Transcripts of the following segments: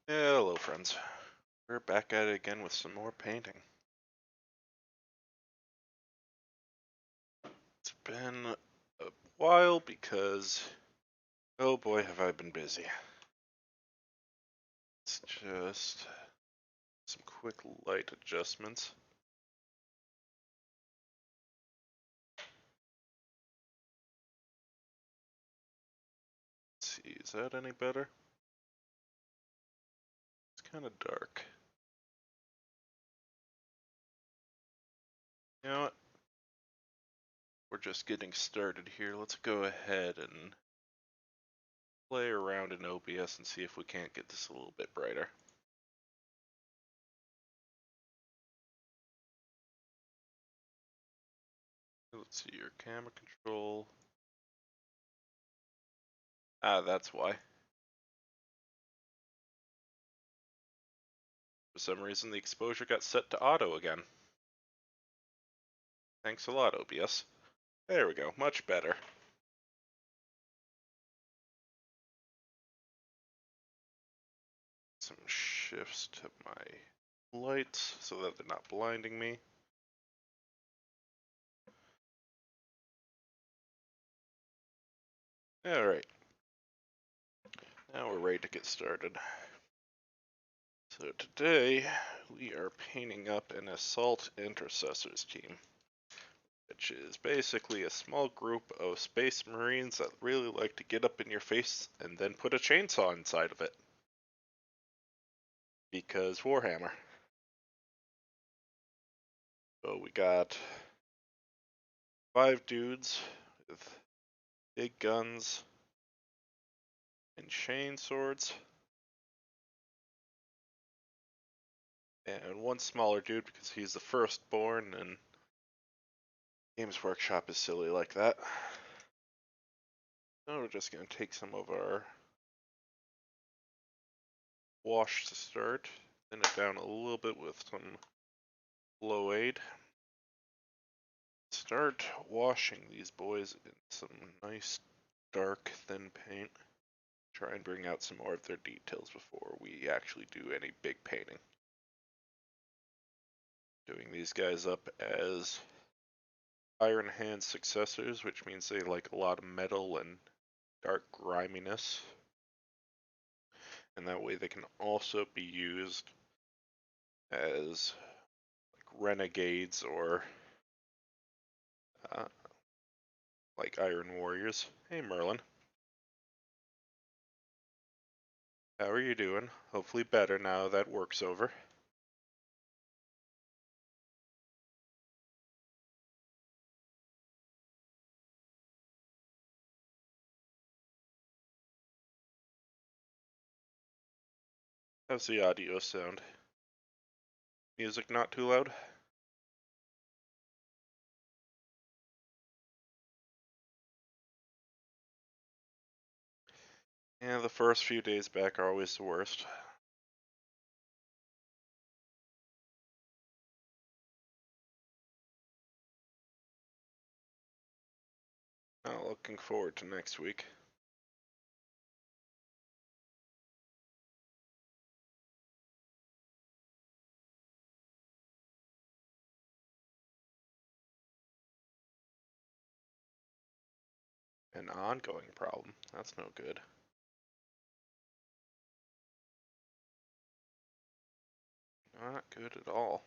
Hello friends, we're back at it again with some more painting. It's been a while because, oh boy have I been busy. It's just some quick light adjustments. Let's see, is that any better? It's kind of dark. You know what? We're just getting started here. Let's go ahead and play around in OBS and see if we can't get this a little bit brighter. Let's see your camera control. Ah, that's why. For some reason the exposure got set to auto again. Thanks a lot, OBS. There we go, much better. Some shifts to my lights so that they're not blinding me. Alright. Now we're ready to get started. So today we are painting up an Assault Intercessors team, which is basically a small group of Space Marines that really like to get up in your face and then put a chainsaw inside of it. Because Warhammer. So we got 5 dudes with big guns and chain swords. And one smaller dude because he's the firstborn and Games Workshop is silly like that. Now we're just going to take some of our wash to start, thin it down a little bit with some Glow Aid. Start washing these boys in some nice dark thin paint. Try and bring out some more of their details before we actually do any big painting. Doing these guys up as Iron Hand Successors, which means they like a lot of metal and dark griminess. And that way they can also be used as like renegades or like Iron Warriors. Hey Merlin. How are you doing? Hopefully better now that work's over. How's the audio sound? Music not too loud? Yeah, the first few days back are always the worst. Not looking forward to next week. An ongoing problem. That's no good. Not good at all.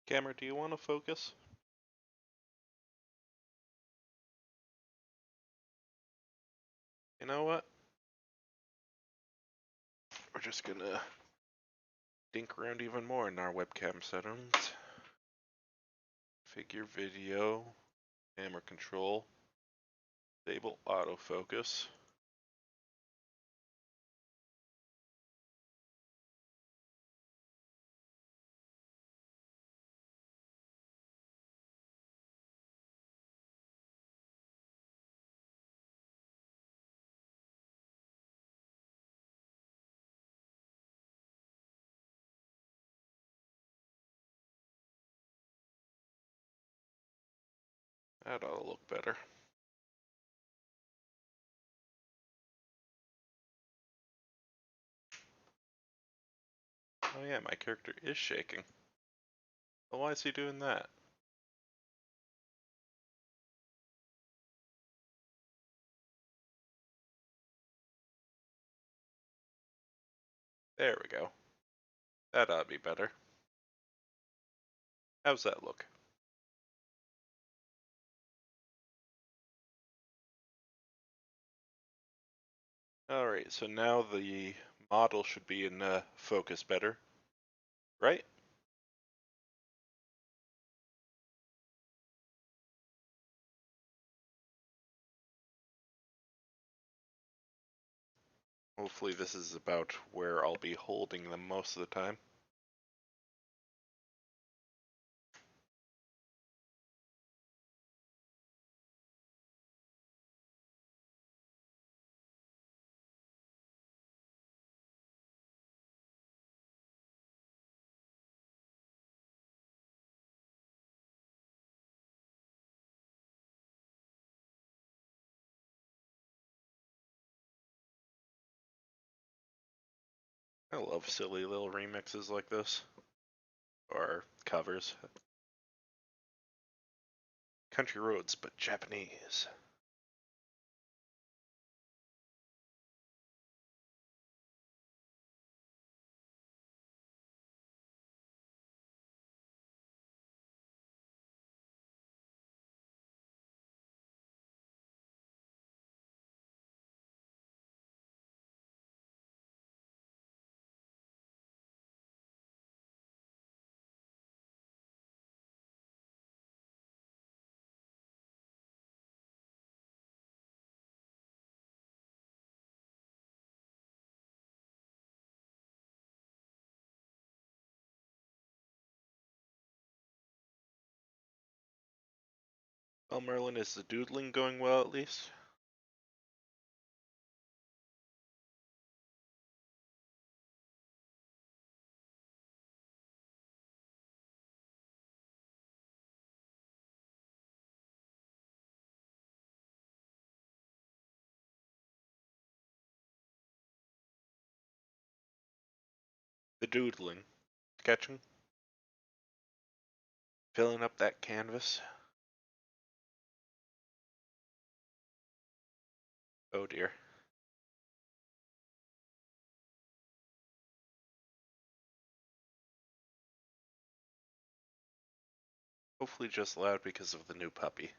Camera, do you want to focus? You know what? We're just gonna dink around even more in our webcam settings. Figure video, camera control, disable autofocus. That ought to look better. Oh yeah, my character is shaking. Well, why is he doing that? There we go. That ought to be better. How's that look? Alright, so now the model should be in focus better, right? Hopefully this is about where I'll be holding them most of the time. I love silly little remixes like this. Or covers. Country Roads, but Japanese. Well, Merlin, is the doodling going well at least? The doodling. Sketching? Filling up that canvas? Oh dear. Hopefully just loud because of the new puppy.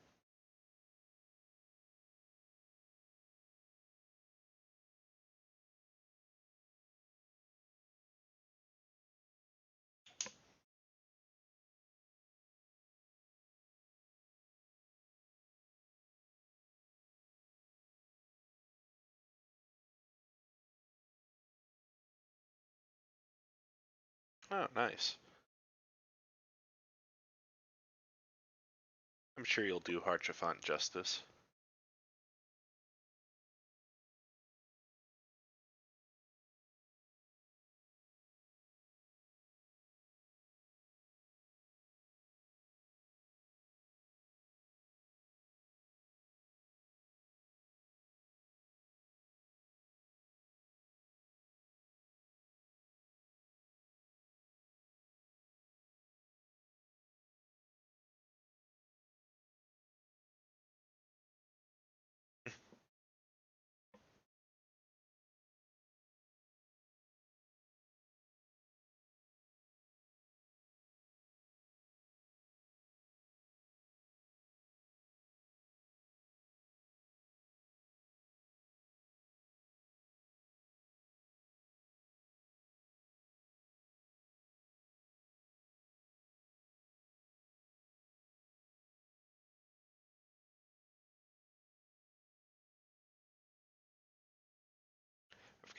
Oh, nice. I'm sure you'll do Harchafont justice.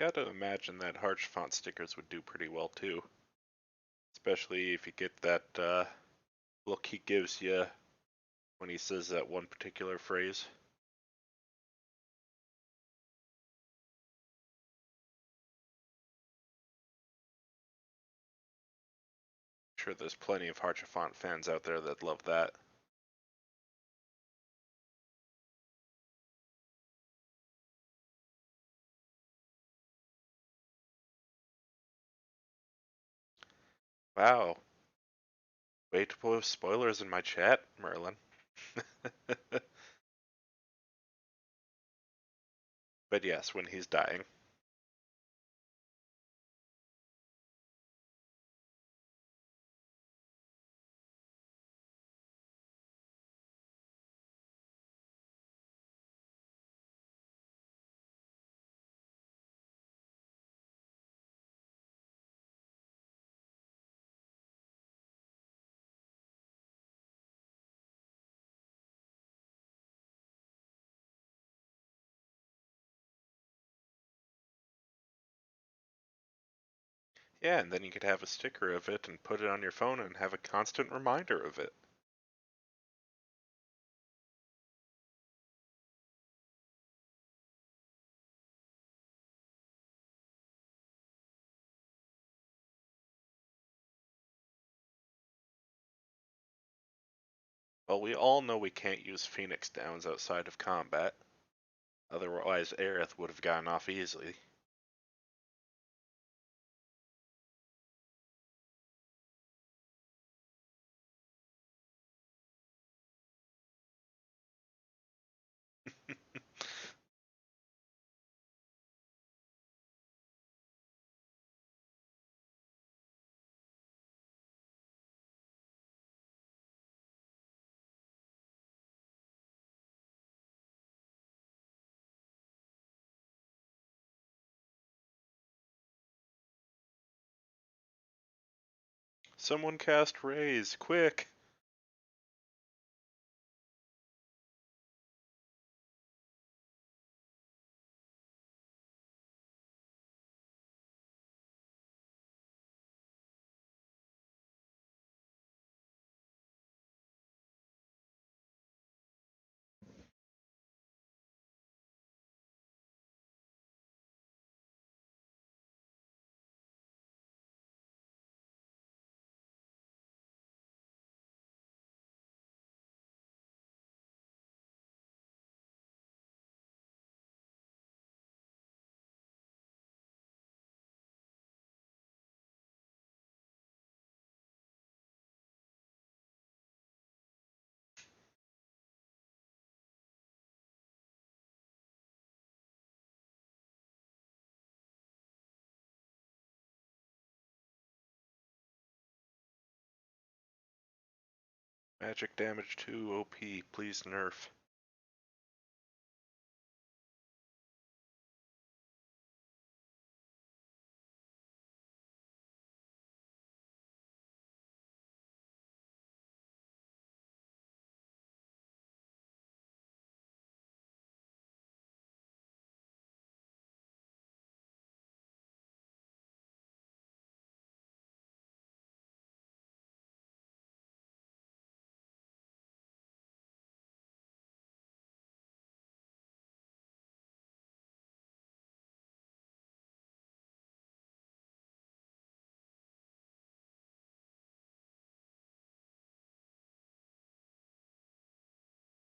gotta imagine that harsh font stickers would do pretty well too. Especially if you get that look he gives you when he says that one particular phrase. I'm sure there's plenty of harsh font fans out there that love that. Wow. Way to post spoilers in my chat, Merlin. But yes, when he's dying. Yeah, and then you could have a sticker of it and put it on your phone and have a constant reminder of it. Well, we all know we can't use Phoenix Downs outside of combat. Otherwise, Aerith would have gotten off easily. Someone cast Raise, quick! Magic damage 2 OP, please nerf.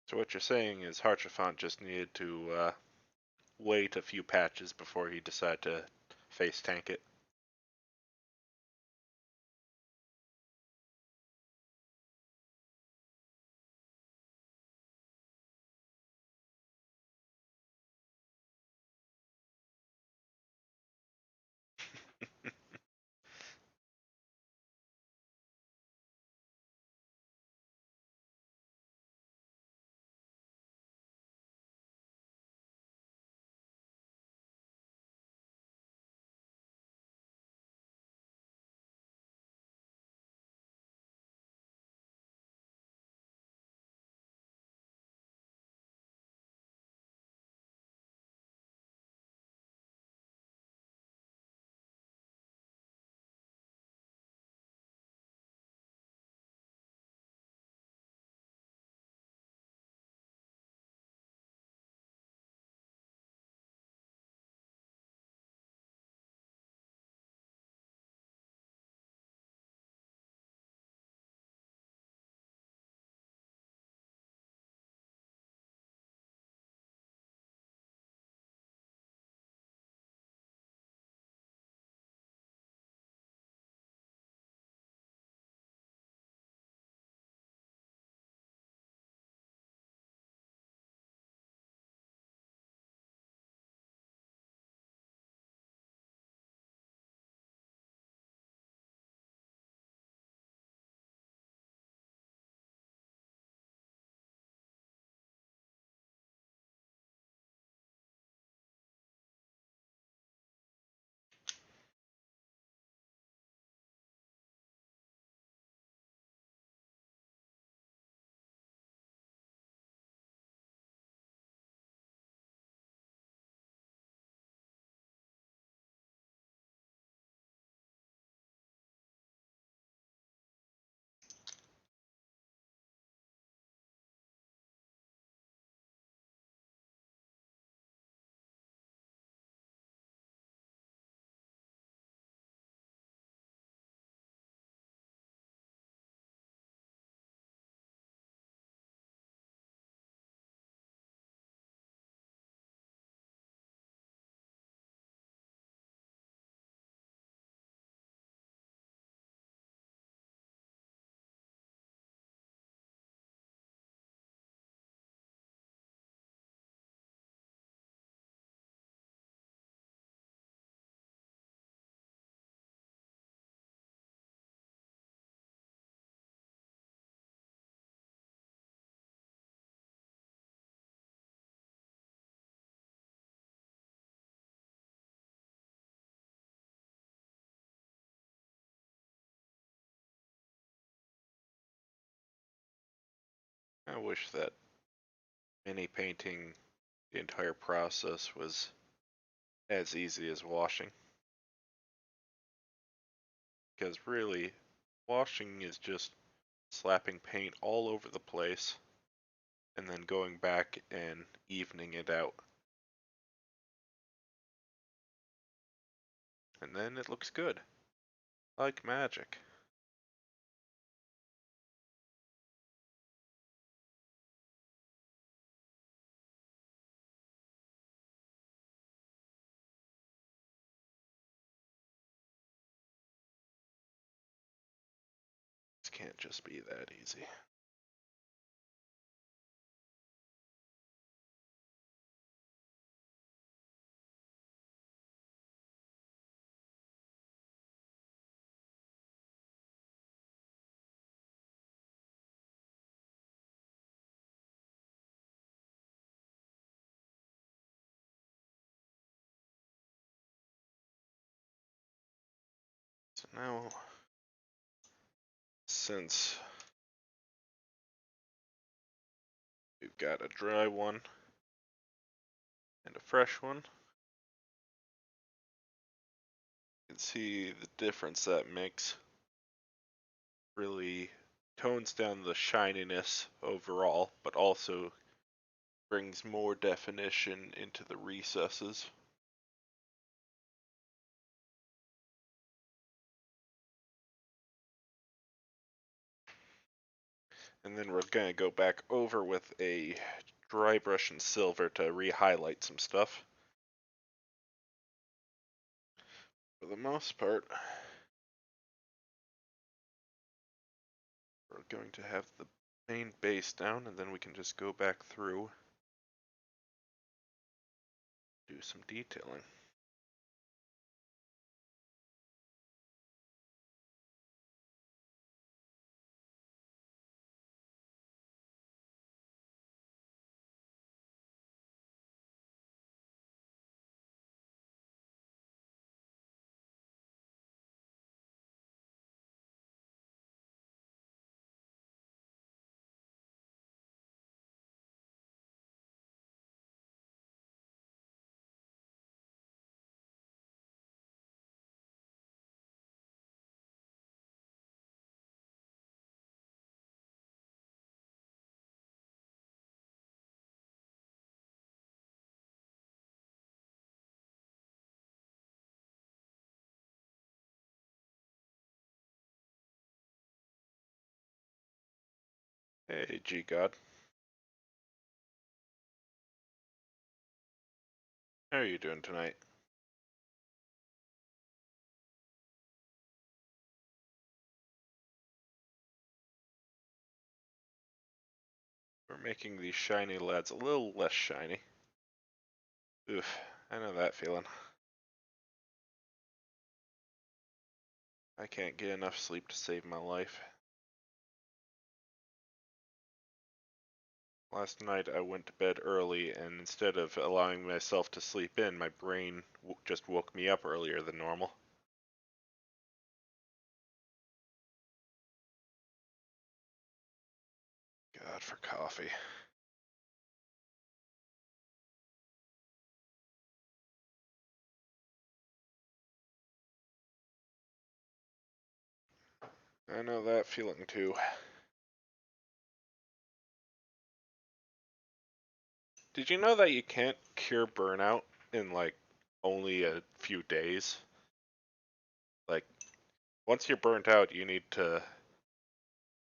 So what you're saying is Harchafont just needed to wait a few patches before he decided to face tank it. I wish that mini painting, the entire process was as easy as washing. Because really, washing is just slapping paint all over the place and then going back and evening it out. And then it looks good. Like magic. This can't just be that easy. So now, since we've got a dry one and a fresh one, you can see the difference that makes. Really tones down the shininess overall, but also brings more definition into the recesses. And then we're going to go back over with a dry brush and silver to re-highlight some stuff. For the most part, we're going to have the main base down, and then we can just go back through, do some detailing. Hey, G-God. How are you doing tonight? We're making these shiny lads a little less shiny. Oof, I know that feeling. I can't get enough sleep to save my life. Last night I went to bed early, and instead of allowing myself to sleep in, my brain just woke me up earlier than normal. God, for coffee. I know that feeling too. Did you know that you can't cure burnout in like only a few days? Like, once you're burnt out, you need to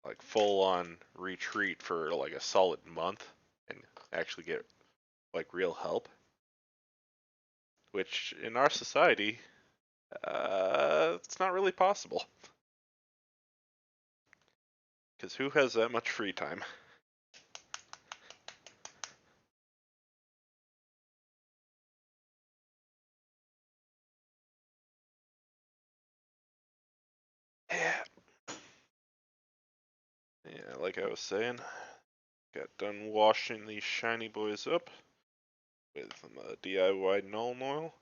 like full on retreat for like a solid month and actually get like real help. Which in our society, it's not really possible. Because who has that much free time? Yeah. Yeah, like I was saying, got done washing these shiny boys up with some DIY Null Oil.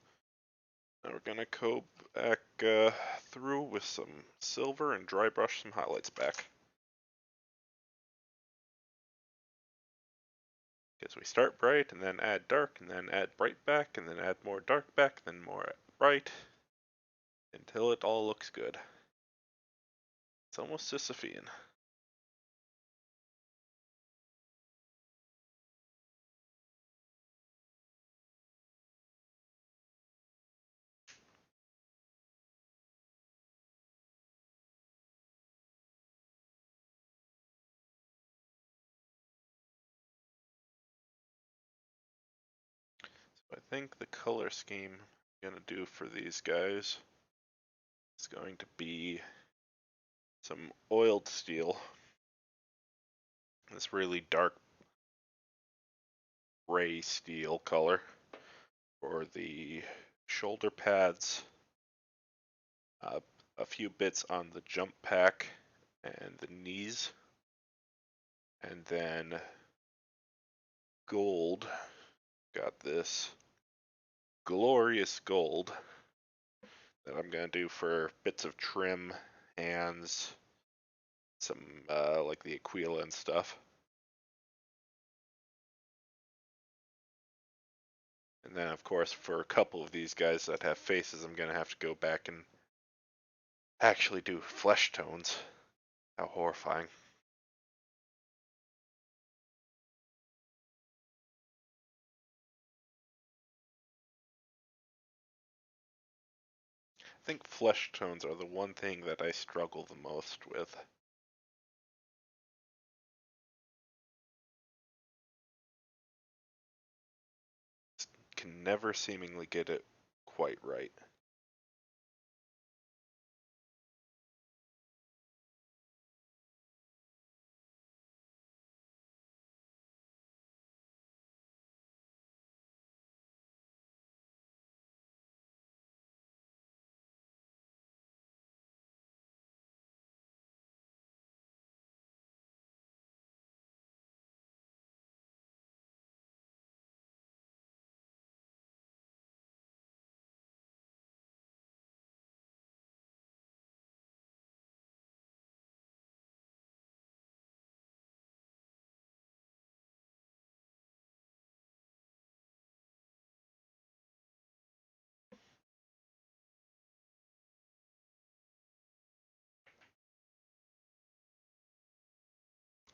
Now we're gonna go back through with some silver and dry brush some highlights back. Because we start bright, and then add dark, and then add bright back, and then add more dark back, then more bright, until it all looks good. It's almost Sisyphean. So I think the color scheme I'm going to do for these guys is going to be some oiled steel. This really dark gray steel color for the shoulder pads, uh, a few bits on the jump pack and the knees, and then gold. Got this glorious gold that I'm gonna do for bits of trim, hands, some like the Aquila and stuff. And then of course for a couple of these guys that have faces, I'm gonna have to go back and actually do flesh tones. How horrifying. I think flesh tones are the one thing that I struggle the most with. Can never seemingly get it quite right.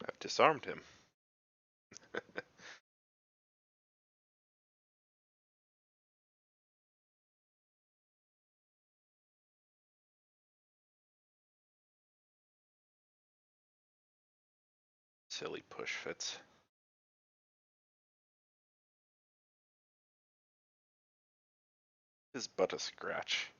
I've disarmed him. Silly push fits. This is but a scratch.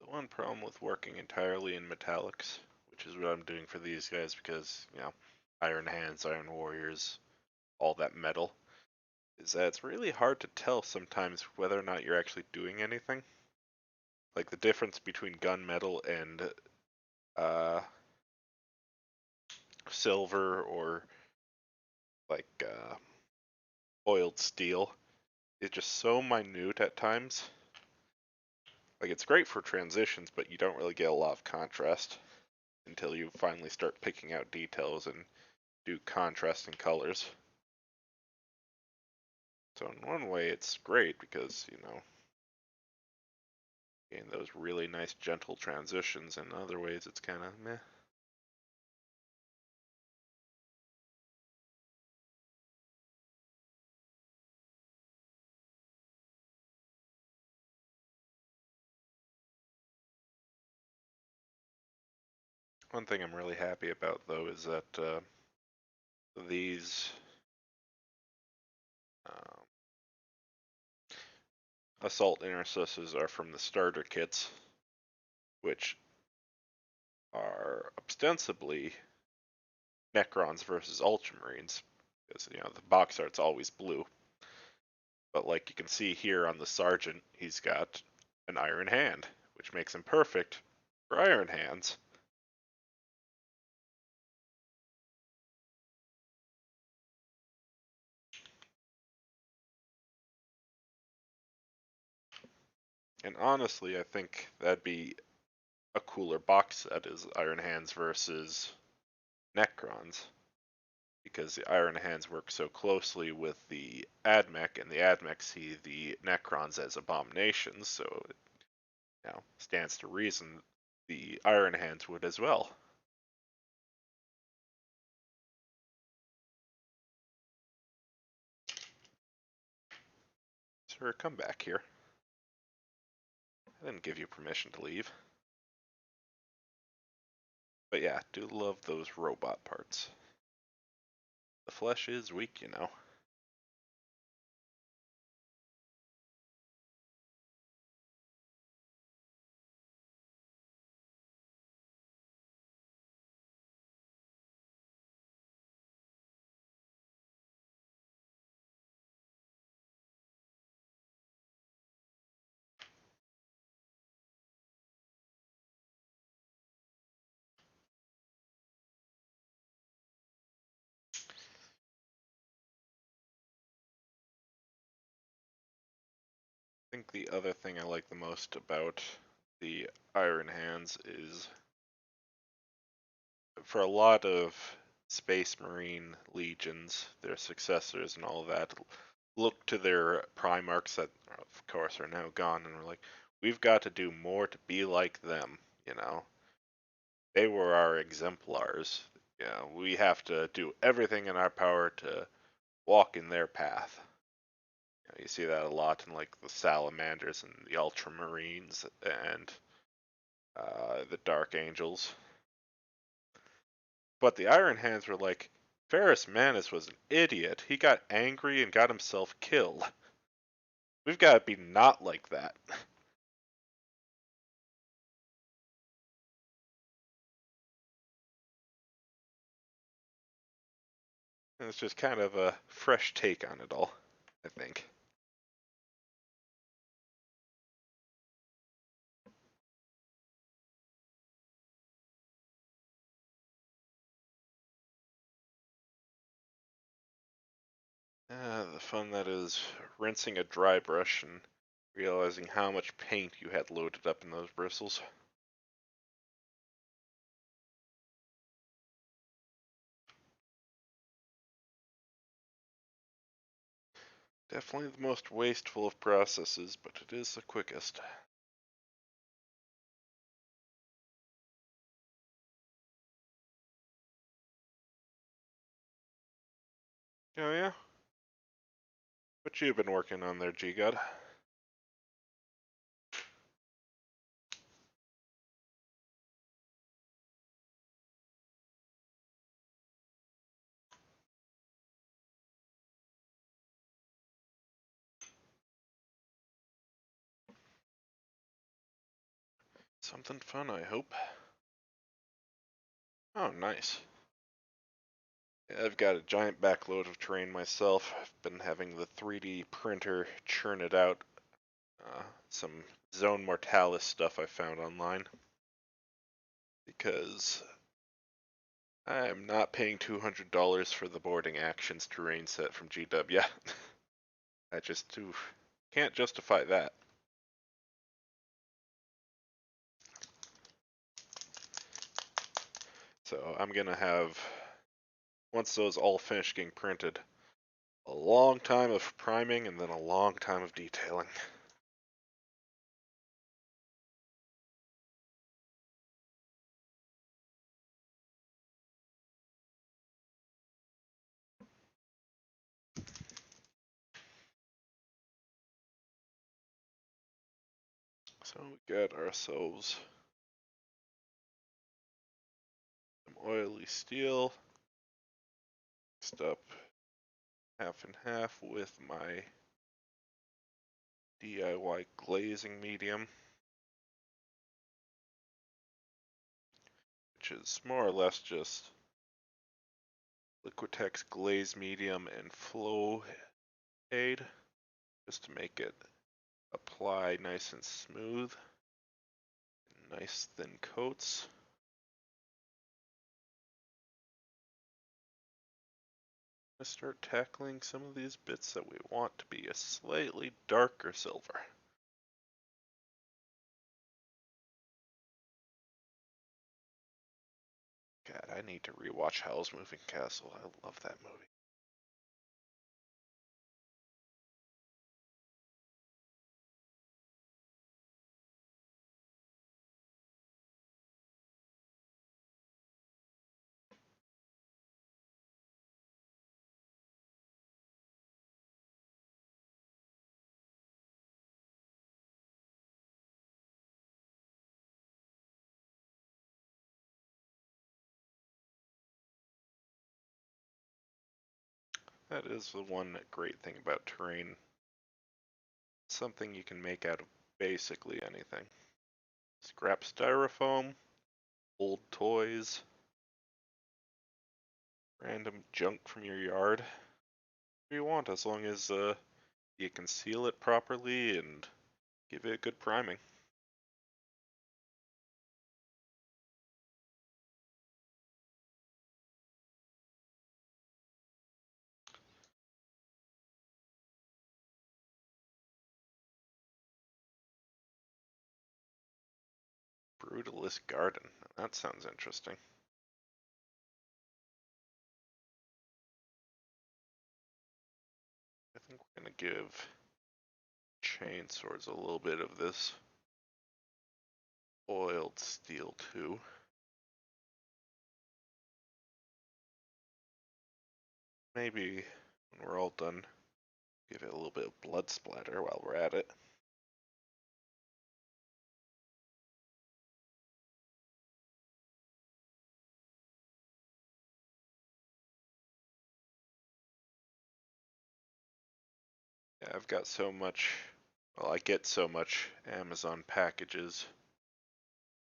The one problem with working entirely in metallics, which is what I'm doing for these guys because, Iron Hands, Iron Warriors, all that metal, is that it's really hard to tell sometimes whether or not you're actually doing anything. Like the difference between gunmetal and uh, silver or like oiled steel is just so minute at times. Like it's great for transitions, but you don't really get a lot of contrast until you finally start picking out details and do contrasting colors. So in one way it's great because, getting those really nice gentle transitions, and in other ways it's kind of meh. One thing I'm really happy about though is that these Assault Intercessors are from the starter kits, which are ostensibly Necrons versus Ultramarines, because the box art's always blue. But like you can see here on the Sergeant, he's got an iron hand, which makes him perfect for Iron Hands. And honestly, I think that'd be a cooler box set is Iron Hands versus Necrons, because the Iron Hands work so closely with the AdMech, and the AdMech see the Necrons as abominations, so it stands to reason the Iron Hands would as well. Sir, come back here. I didn't give you permission to leave. But yeah, do love those robot parts. The flesh is weak. I think the other thing I like the most about the Iron Hands is for a lot of Space Marine legions, their successors and all that, look to their Primarchs that, of course, are now gone, and we're like, we've got to do more to be like them. They were our exemplars. We have to do everything in our power to walk in their path. You see that a lot in like the Salamanders and the Ultramarines and the Dark Angels. But the Iron Hands were like, Ferrus Manus was an idiot. He got angry and got himself killed. We've got to be not like that. And it's just kind of a fresh take on it all, I think. The fun that is rinsing a dry brush and realizing how much paint you had loaded up in those bristles. Definitely the most wasteful of processes, but it is the quickest. Oh yeah? What you been working on there, G-God? Something fun, I hope. Oh, nice. Yeah, I've got a giant backload of terrain myself. I've been having the 3D printer churn it out. Some Zone Mortalis stuff I found online. Because I am not paying $200 for the Boarding Actions terrain set from GW. I just can't justify that. So I'm gonna have, once those all finish getting printed, a long time of priming and then a long time of detailing. So we got ourselves some oily steel. Next up, half and half with my DIY glazing medium, which is more or less just Liquitex glaze medium and flow aid, just to make it apply nice and smooth, nice thin coats. Let's start tackling some of these bits that we want to be a slightly darker silver. God, I need to rewatch Howl's Moving Castle. I love that movie. That is the one great thing about terrain. It's something you can make out of basically anything. Scrap styrofoam, old toys, random junk from your yard. Whatever you want, as long as you can seal it properly and give it a good priming. Brutalist Garden. That sounds interesting. I think we're going to give chainswords a little bit of this oiled steel too. Maybe when we're all done, give it a little bit of blood splatter while we're at it. Yeah, I've got so much, well, I get so much Amazon packages,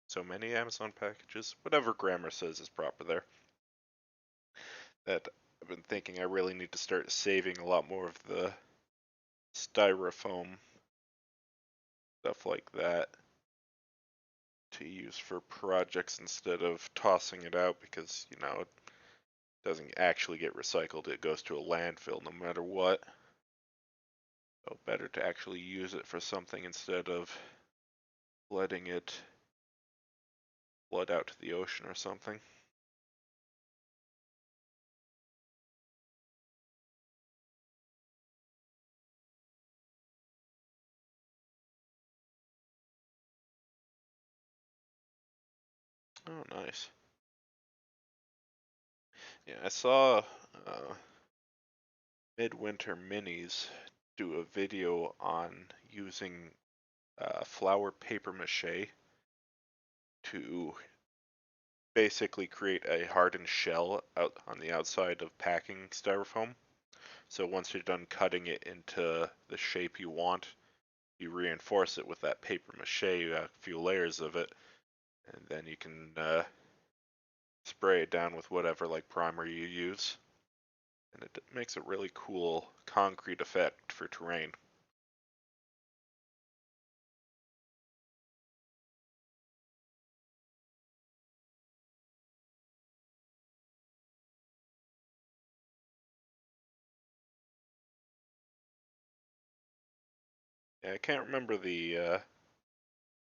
so many Amazon packages, whatever grammar says is proper there, that I've been thinking I really need to start saving a lot more of the styrofoam, stuff like that, to use for projects instead of tossing it out, because, you know, it doesn't actually get recycled, it goes to a landfill no matter what. So better to actually use it for something instead of letting it flood out to the ocean or something. Oh, nice. Yeah, I saw Midwinter Minis do a video on using flour paper mache to basically create a hardened shell out on the outside of packing styrofoam. So once you're done cutting it into the shape you want, you reinforce it with that paper mache, a few layers of it, and then you can spray it down with whatever like primer you use. And it makes a really cool concrete effect for terrain. Yeah, I can't remember the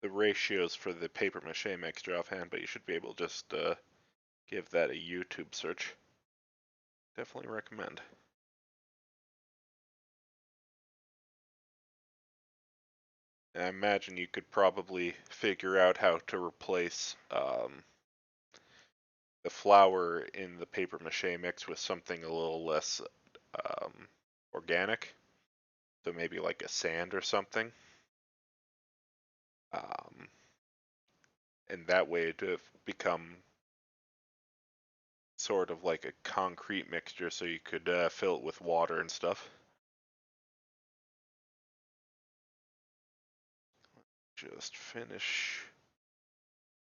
ratios for the paper mache mixture offhand, but you should be able to just give that a YouTube search. Definitely recommend. I imagine you could probably figure out how to replace the flour in the paper mache mix with something a little less um, organic. So maybe like a sand or something. Um, and that way to become sort of like a concrete mixture, so you could fill it with water and stuff. Just finish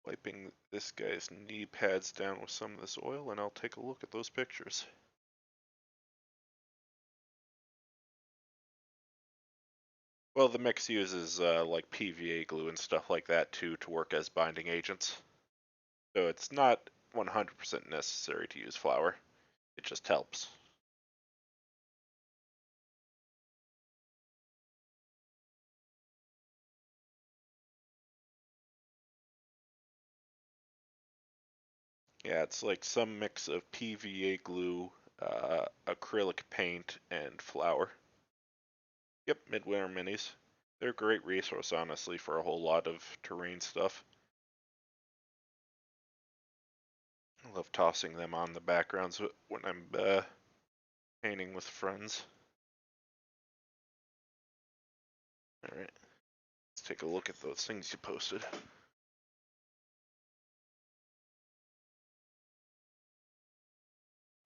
wiping this guy's knee pads down with some of this oil, and I'll take a look at those pictures. Well, the mix uses like PVA glue and stuff like that too to work as binding agents. So it's not 100% necessary to use flour. It just helps. Yeah, it's like some mix of PVA glue, acrylic paint, and flour. Yep, Midwinter Minis. They're a great resource, honestly, for a whole lot of terrain stuff. I love tossing them on the backgrounds when I'm painting with friends. Alright, let's take a look at those things you posted.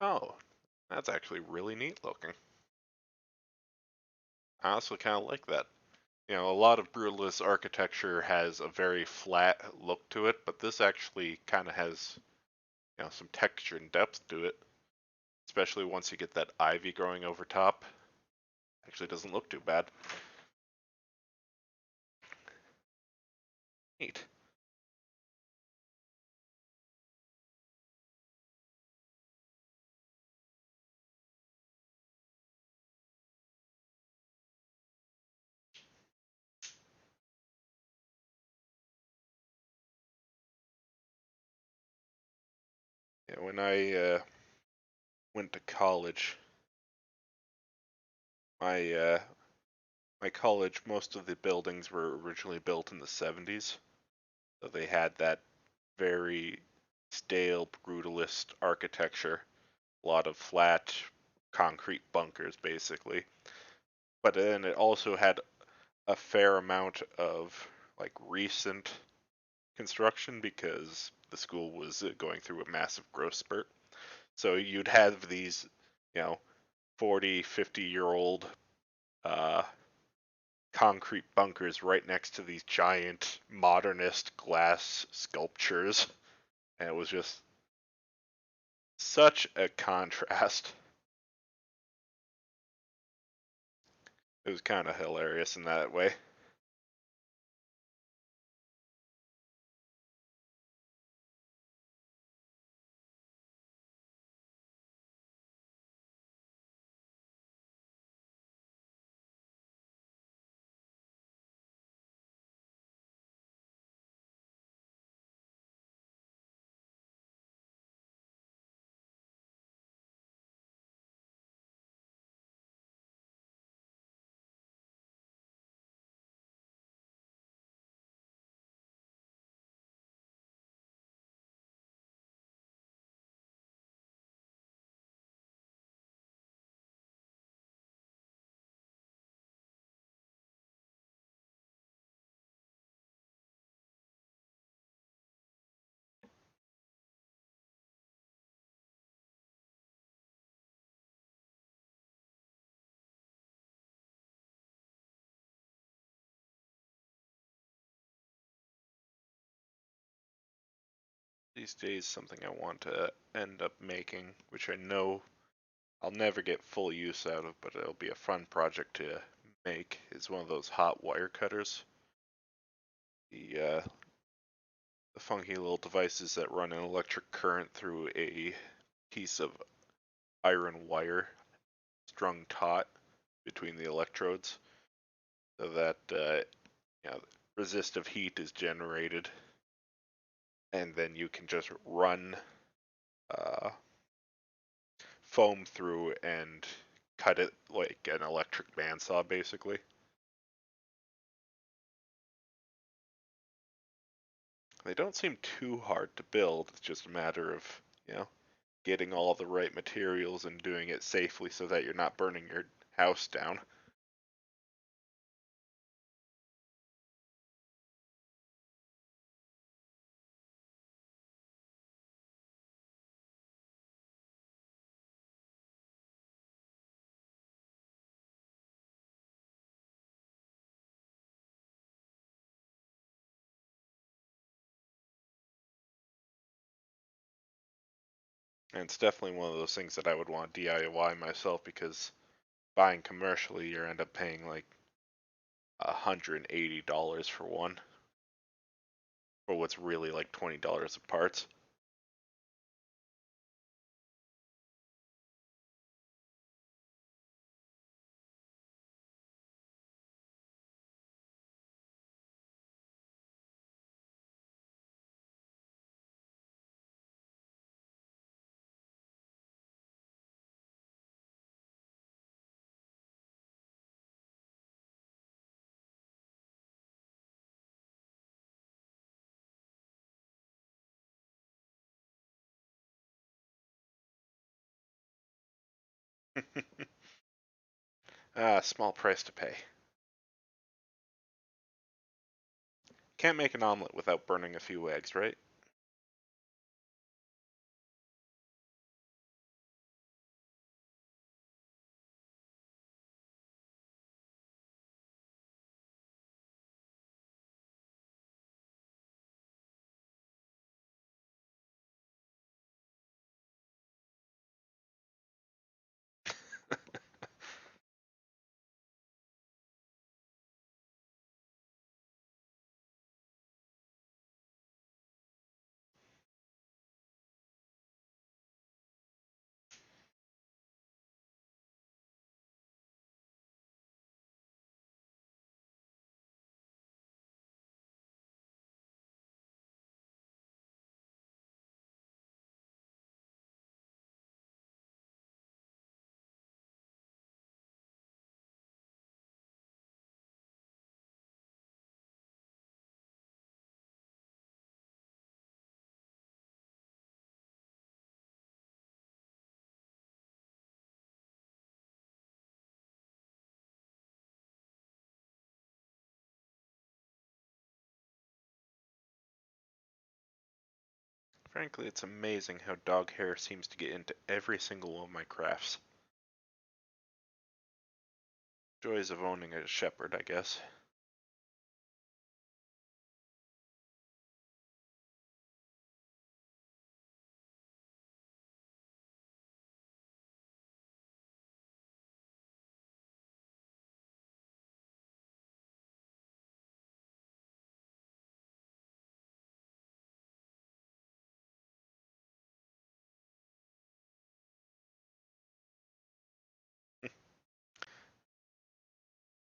Oh, that's actually really neat looking. I also kind of like that. You know, a lot of brutalist architecture has a very flat look to it, but this actually kind of has, some texture and depth to it. Especially once you get that ivy growing over top. Actually doesn't look too bad. Neat. Yeah, when I went to college, my my college, most of the buildings were originally built in the 70s, so they had that very stale brutalist architecture, a lot of flat concrete bunkers basically. But then it also had a fair amount of like recent construction because the school was going through a massive growth spurt. So you'd have these, you know, 40, 50-year-old uh, concrete bunkers right next to these giant modernist glass sculptures. And it was just such a contrast. It was kind of hilarious in that way. These days, something I want to end up making, which I know I'll never get full use out of, but it'll be a fun project to make, is one of those hot wire cutters. The funky little devices that run an electric current through a piece of iron wire strung taut between the electrodes, so that resistive heat is generated, and then you can just run uh, foam through and cut it like an electric bandsaw, basically. They don't seem too hard to build. It's just a matter of, getting all the right materials and doing it safely so that you're not burning your house down. And it's definitely one of those things that I would want DIY myself, because buying commercially, you end up paying like $180 for one, for what's really like $20 of parts. Small price to pay. Can't make an omelet without burning a few eggs, right? Frankly, it's amazing how dog hair seems to get into every single one of my crafts. Joys of owning a shepherd, I guess.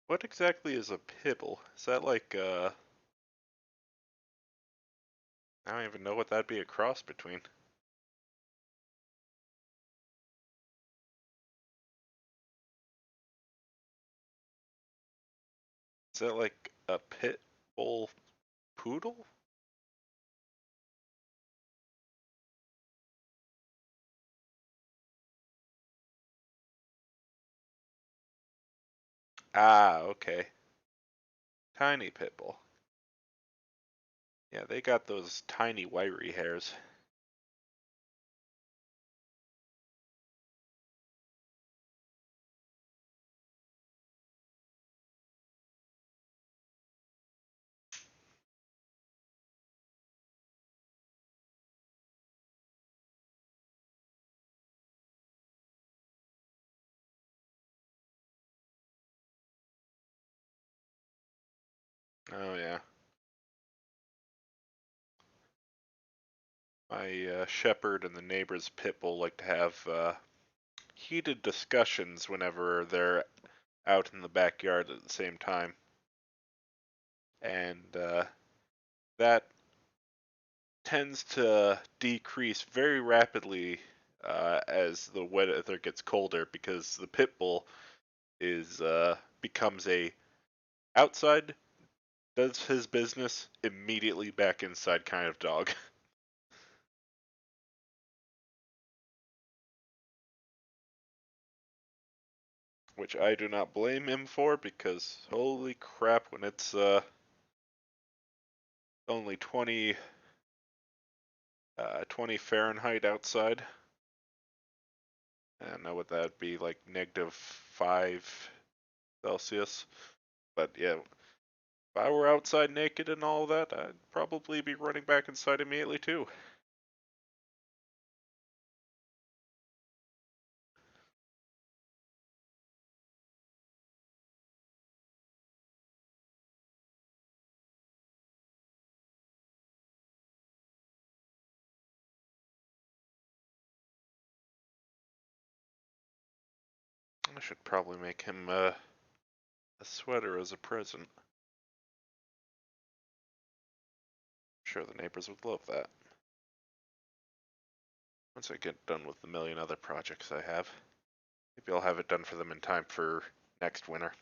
What exactly is a pibble? Is that like, I don't even know what that'd be a cross between. Is that like a pit bull poodle? Ah, okay. Tiny pit bull. Yeah, they got those tiny wiry hairs. Oh yeah. My shepherd and the neighbor's pit bull like to have heated discussions whenever they're out in the backyard at the same time. And that tends to decrease very rapidly as the weather gets colder, because the pit bull is becomes a outside, does his business, immediately back inside kind of dog. Which I do not blame him for, because holy crap, when it's only 20 Fahrenheit outside, I don't know what that'd be, like -5 Celsius. But yeah, if I were outside naked and all that, I'd probably be running back inside immediately too. should probably make him a sweater as a present. I'm sure the neighbors would love that. Once I get done with the million other projects I have. Maybe I'll have it done for them in time for next winter.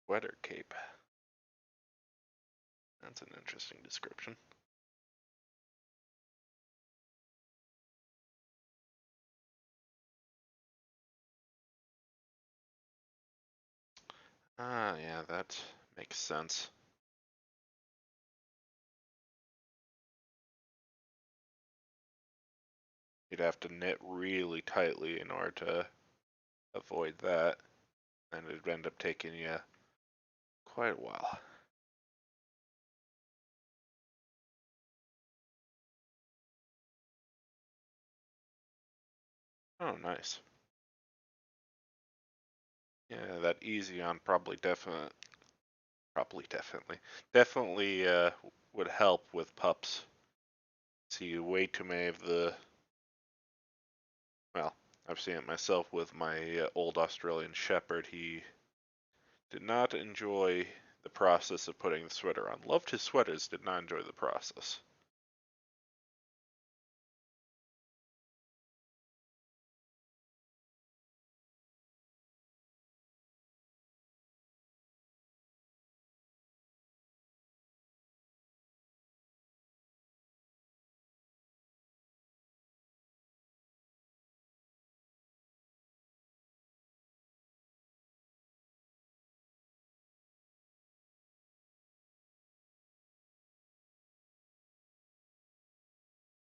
Sweater cape. That's an interesting description. Ah, yeah, that makes sense. You'd have to knit really tightly in order to avoid that, and it'd end up taking you quite a while. Oh, nice. Yeah, that easy on definitely would help with pups. See way too many of the, well, I've seen it myself with my old Australian Shepherd. He did not enjoy the process of putting the sweater on. Loved his sweaters, did not enjoy the process.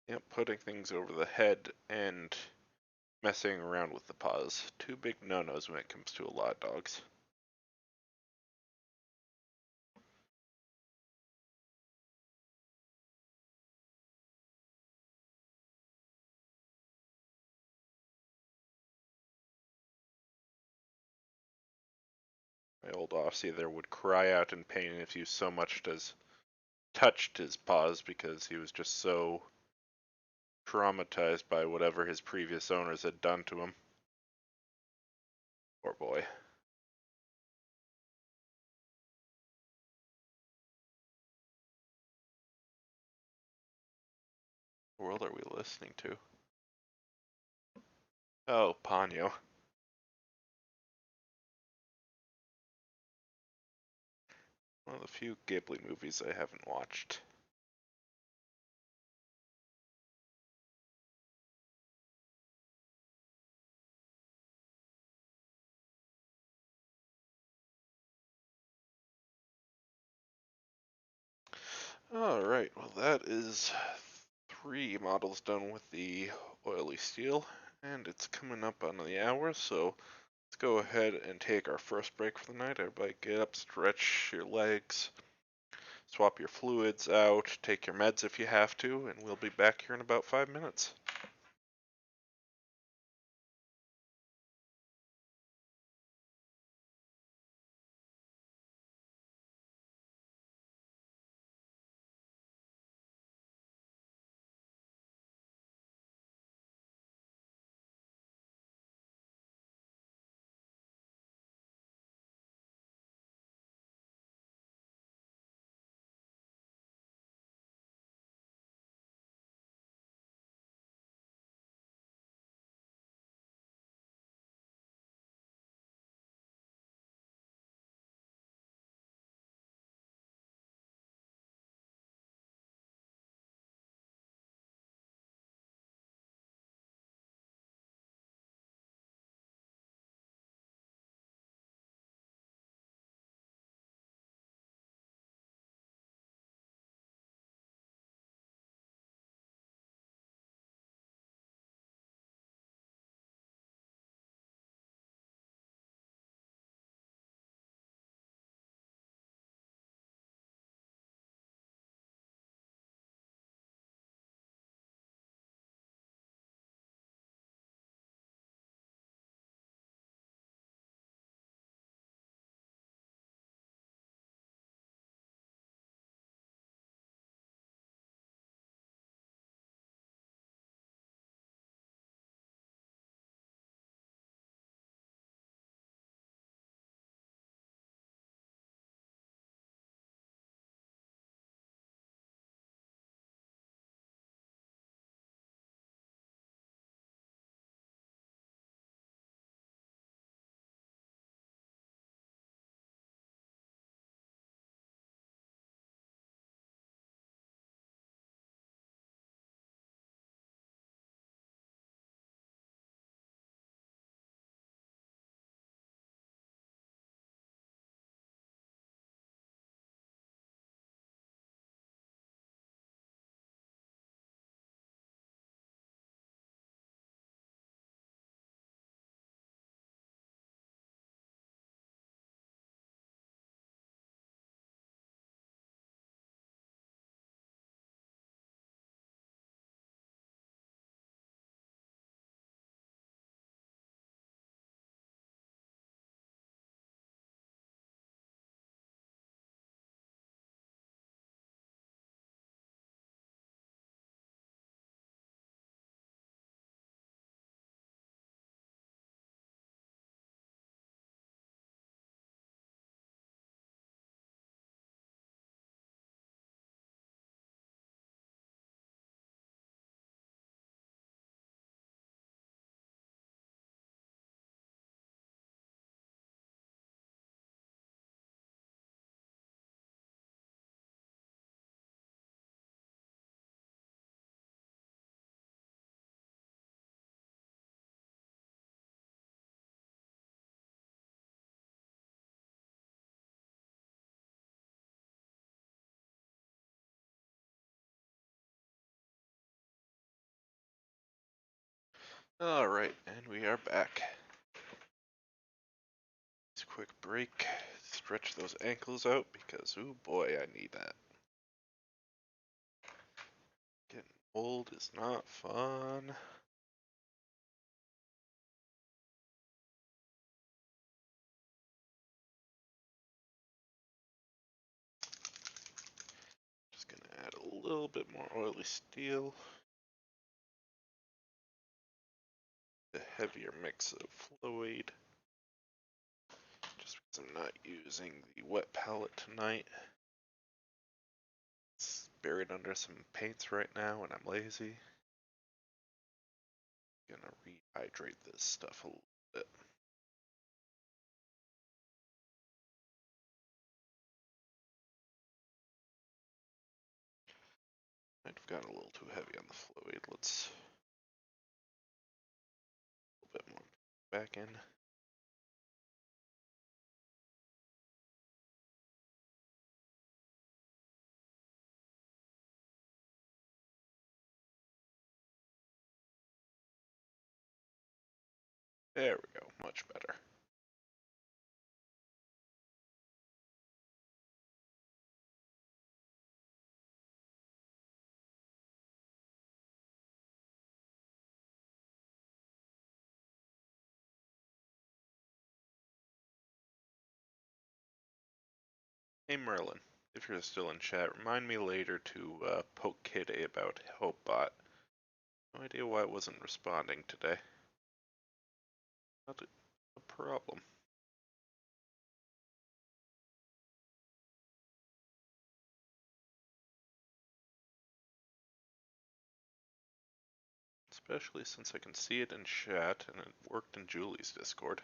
Yep, putting things over the head and messing around with the paws. Two big no-nos when it comes to a lot of dogs. My old Aussie there would cry out in pain if you so much as touched his paws because he was just so traumatized by whatever his previous owners had done to him. Poor boy. What world are we listening to? Oh, Ponyo. One of the few Ghibli movies I haven't watched. Alright, well that is 3 models done with the oily steel, and it's coming up on the hour, so let's go ahead and take our first break for the night. Everybody get up, stretch your legs, swap your fluids out, take your meds if you have to, and we'll be back here in about 5 minutes. Alright, and we are back. Just a quick break, stretch those ankles out because, oh boy, I need that. Getting old is not fun. Just gonna add a little bit more oily steel. A heavier mix of fluid. Just because I'm not using the wet palette tonight. It's buried under some paints right now and I'm lazy. Gonna rehydrate this stuff a little bit. Might have gotten a little too heavy on the fluid. Let's a little bit more back in. There we go, much better. Hey Merlin, if you're still in chat, remind me later to poke Kitty about HopeBot. No idea why it wasn't responding today. Not a problem. Especially since I can see it in chat and it worked in Julie's Discord.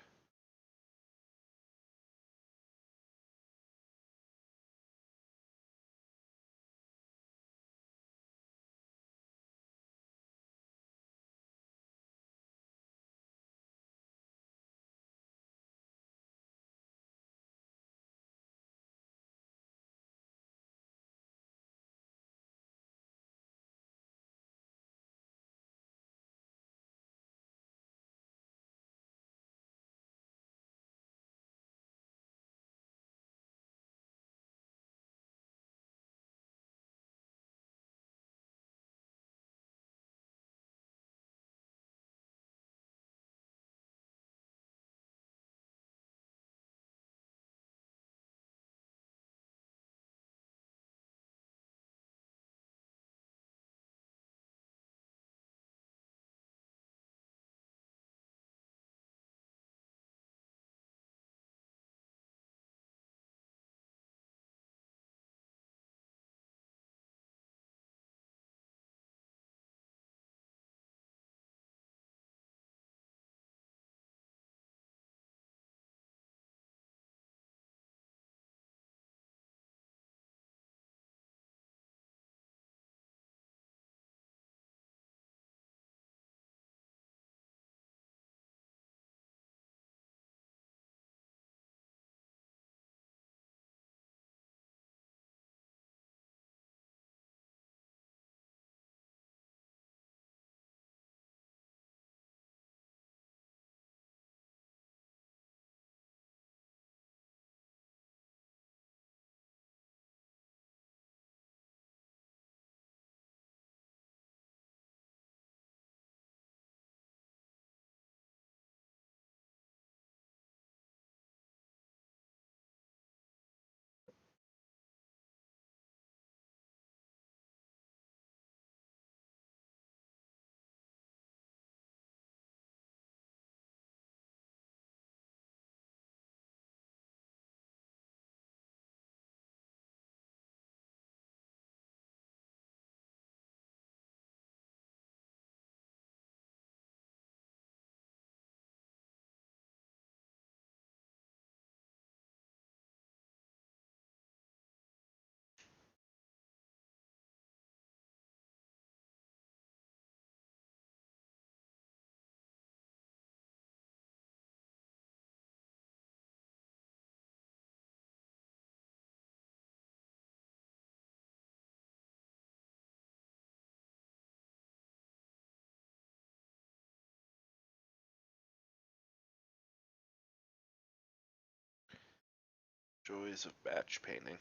Joys of batch painting.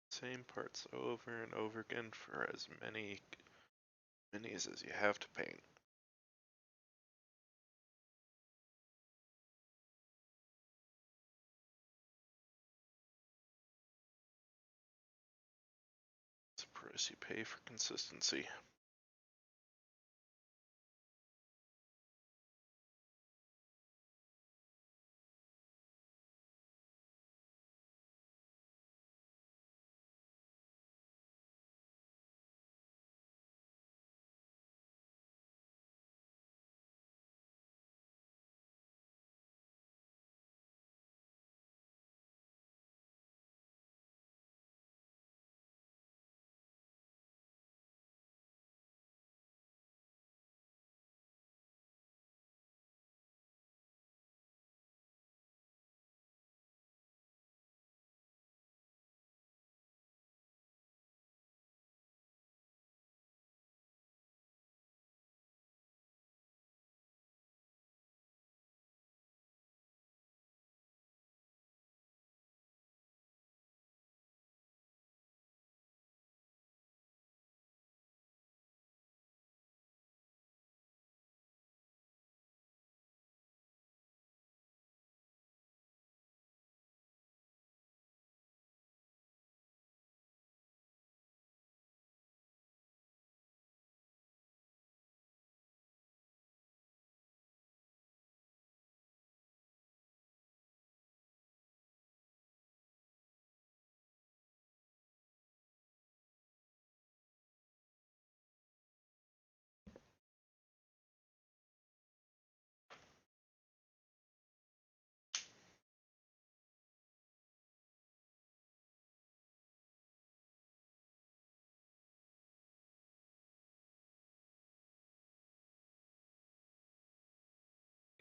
Same parts over and over again for as many minis as you have to paint. It's the price you pay for consistency.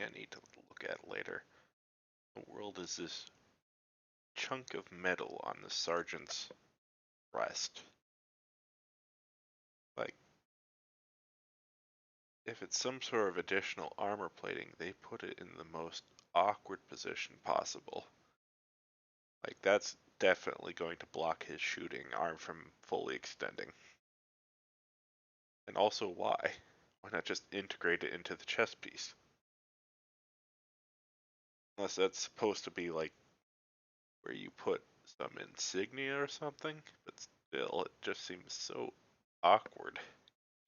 I need to look at later. The world is this chunk of metal on the sergeant's breast. Like, if it's some sort of additional armor plating, they put it in the most awkward position possible. Like, that's definitely going to block his shooting arm from fully extending. And also, why? Why not just integrate it into the chest piece? Unless that's supposed to be like where you put some insignia or something, but still, it just seems so awkward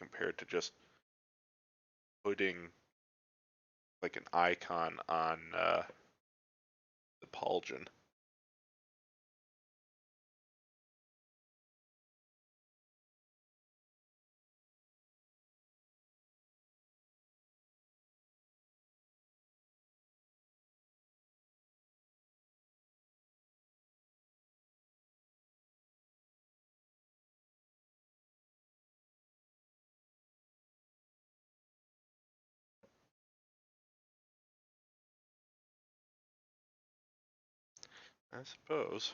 compared to just putting like an icon on the pauldron. I suppose.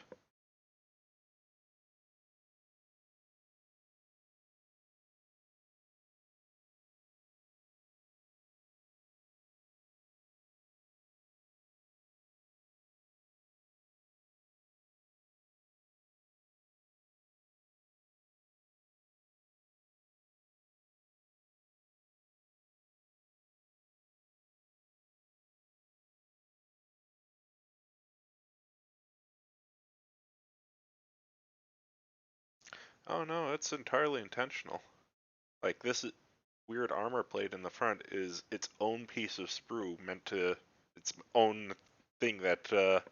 Oh no, it's entirely intentional. Like this weird armor plate in the front is its own piece of sprue meant to its own thing that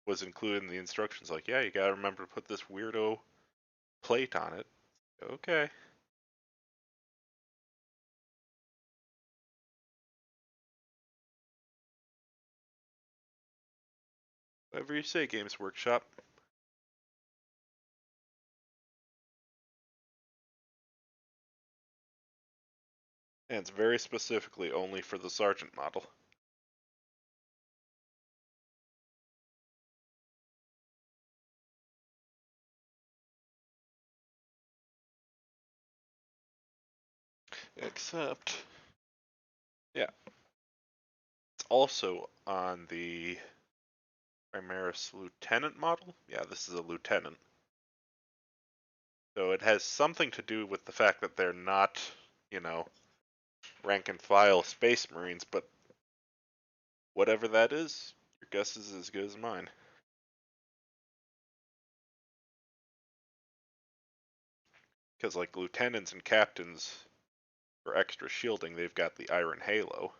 was included in the instructions. Like, yeah, you gotta remember to put this weirdo plate on it. Okay. Whatever you say, Games Workshop. And it's very specifically only for the Sergeant model. Except, yeah, also on the Primaris Lieutenant model. Yeah, this is a Lieutenant. So it has something to do with the fact that they're not, you know, rank and file Space Marines, but whatever that is, your guess is as good as mine. Because, like, lieutenants and captains, for extra shielding, they've got the Iron Halo.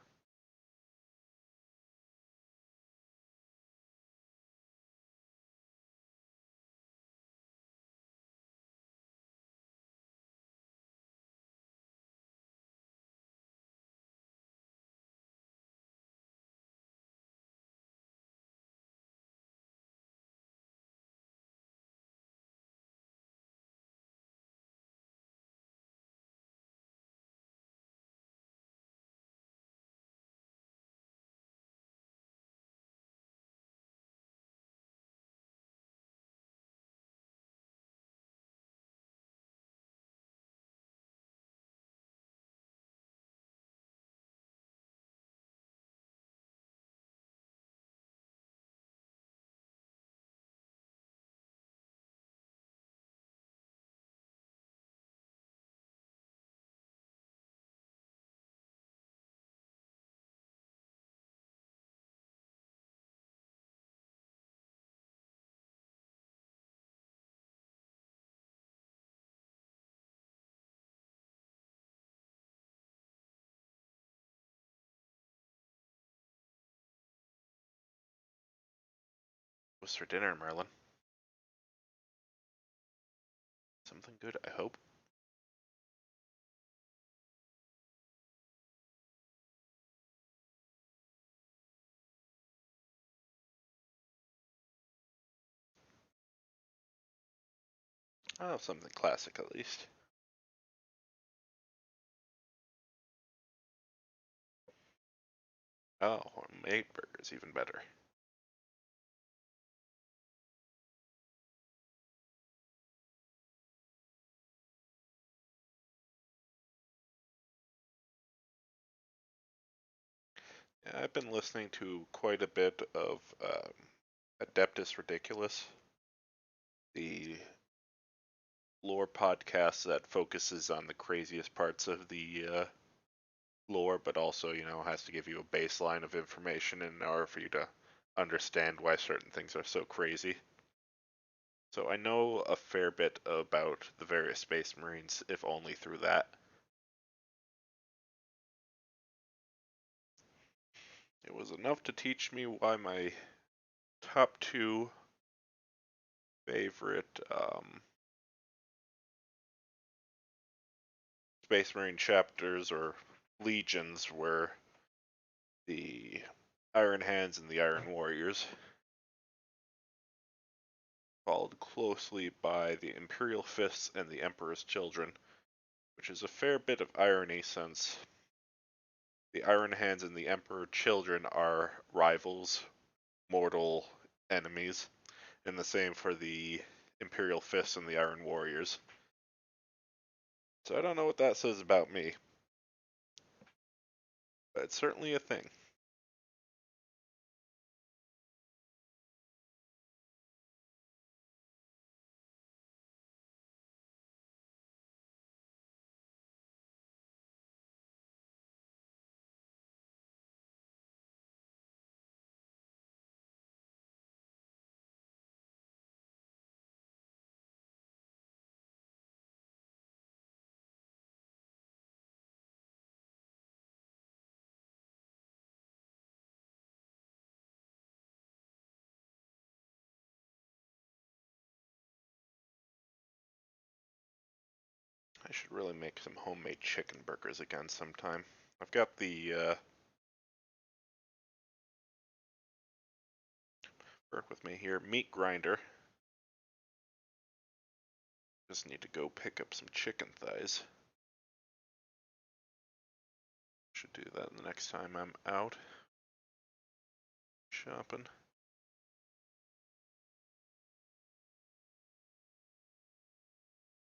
What's for dinner, Merlin? Something good, I hope. Oh, something classic at least. Oh, homemade burgers, even better. Yeah, I've been listening to quite a bit of Adeptus Ridiculous, the lore podcast that focuses on the craziest parts of the lore, but also, you know, has to give you a baseline of information in order for you to understand why certain things are so crazy. So I know a fair bit about the various Space Marines, if only through that. It was enough to teach me why my top two favorite Space Marine chapters or legions were the Iron Hands and the Iron Warriors, followed closely by the Imperial Fists and the Emperor's Children, which is a fair bit of irony since the Iron Hands and the Emperor Children are rivals, mortal enemies, and the same for the Imperial Fists and the Iron Warriors. So I don't know what that says about me, but it's certainly a thing. I should really make some homemade chicken burgers again sometime. I've got the work with me here, meat grinder. Just need to go pick up some chicken thighs. Should do that the next time I'm out shopping.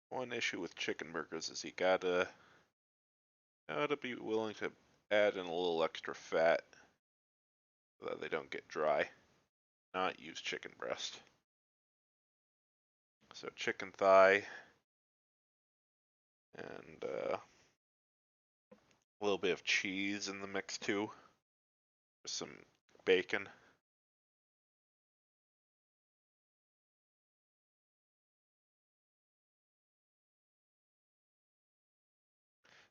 One issue with chicken burgers is you gotta be willing to add in a little extra fat so that they don't get dry. Not use chicken breast. So chicken thigh and a little bit of cheese in the mix too. Some bacon.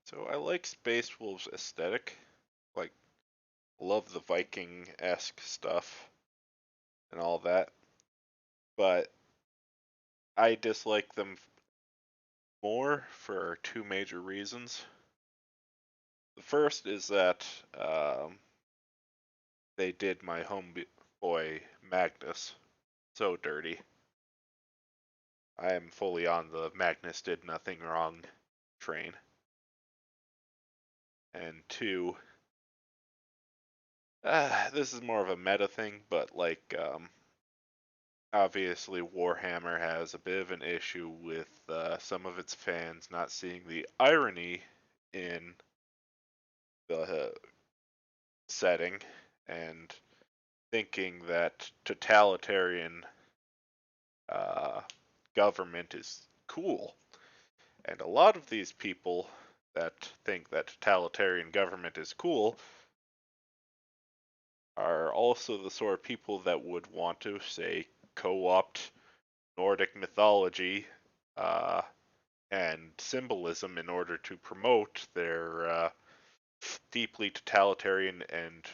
So I like Space Wolves aesthetic. Like, love the Viking-esque stuff and all that. But I dislike them more for two major reasons. The first is that they did my homeboy Magnus so dirty. I am fully on the Magnus did nothing wrong train. And two, this is more of a meta thing, but like, obviously Warhammer has a bit of an issue with some of its fans not seeing the irony in the setting and thinking that totalitarian uh, government is cool. And a lot of these people that think that totalitarian government is cool are also the sort of people that would want to, say, co-opt Nordic mythology and symbolism in order to promote their deeply totalitarian and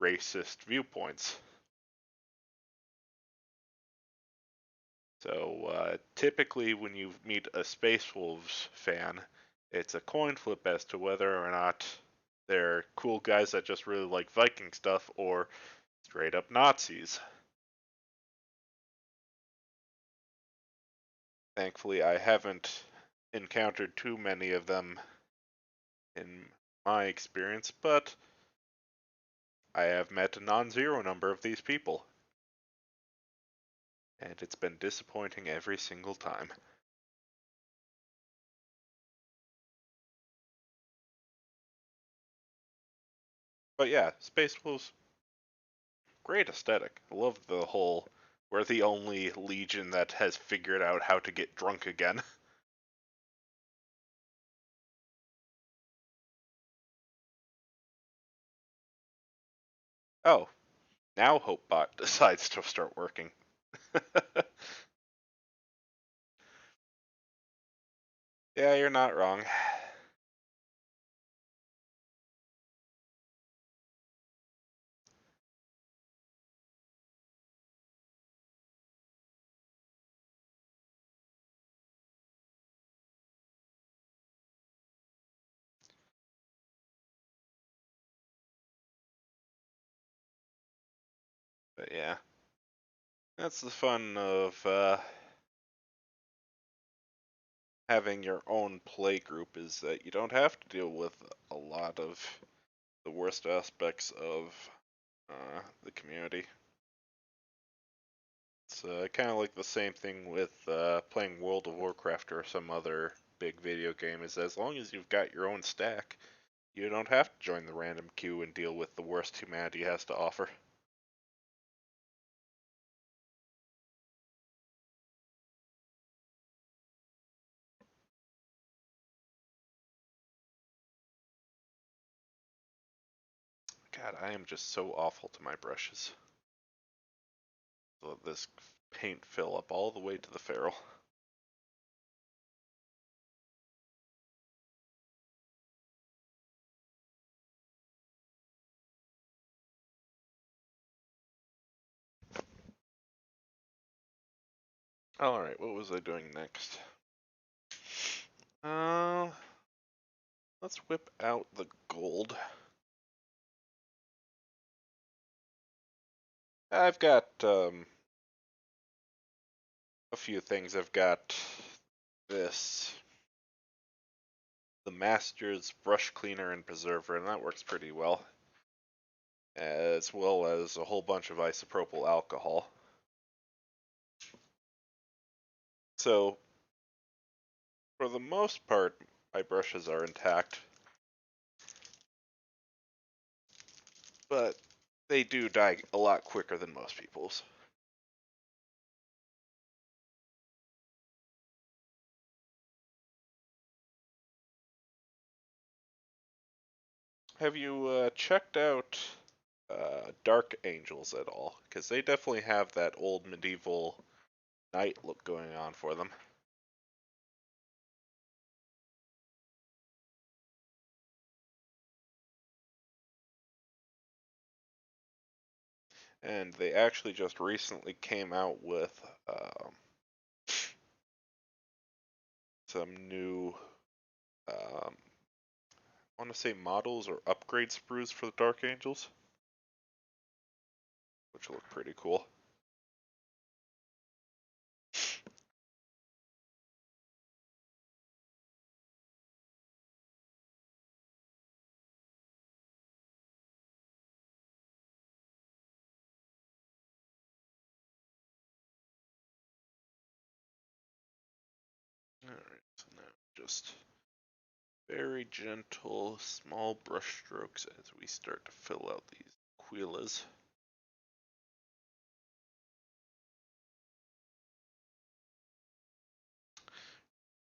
racist viewpoints. So typically when you meet a Space Wolves fan, it's a coin flip as to whether or not they're cool guys that just really like Viking stuff or straight up Nazis. Thankfully, I haven't encountered too many of them in my experience, but I have met a non-zero number of these people. And it's been disappointing every single time. But yeah, Space Wolves, great aesthetic. I love the whole, we're the only legion that has figured out how to get drunk again. Oh, now Hopebot decides to start working. Yeah, you're not wrong. But yeah, that's the fun of having your own play group, is that you don't have to deal with a lot of the worst aspects of the community. It's kind of like the same thing with playing World of Warcraft or some other big video game, is as long as you've got your own stack, you don't have to join the random queue and deal with the worst humanity has to offer. God, I am just so awful to my brushes. Let this paint fill up all the way to the ferrule. Alright, what was I doing next? Uh, let's whip out the gold. I've got a few things. I've got this, the Master's Brush Cleaner and Preserver, and that works pretty well, as well as a whole bunch of isopropyl alcohol. So, for the most part, my brushes are intact, but they do die a lot quicker than most people's. Have you checked out Dark Angels at all? Because they definitely have that old medieval knight look going on for them. And they actually just recently came out with some new, I want to say models or upgrade sprues for the Dark Angels, which look pretty cool. Alright, so now just very gentle, small brush strokes as we start to fill out these Aquilas.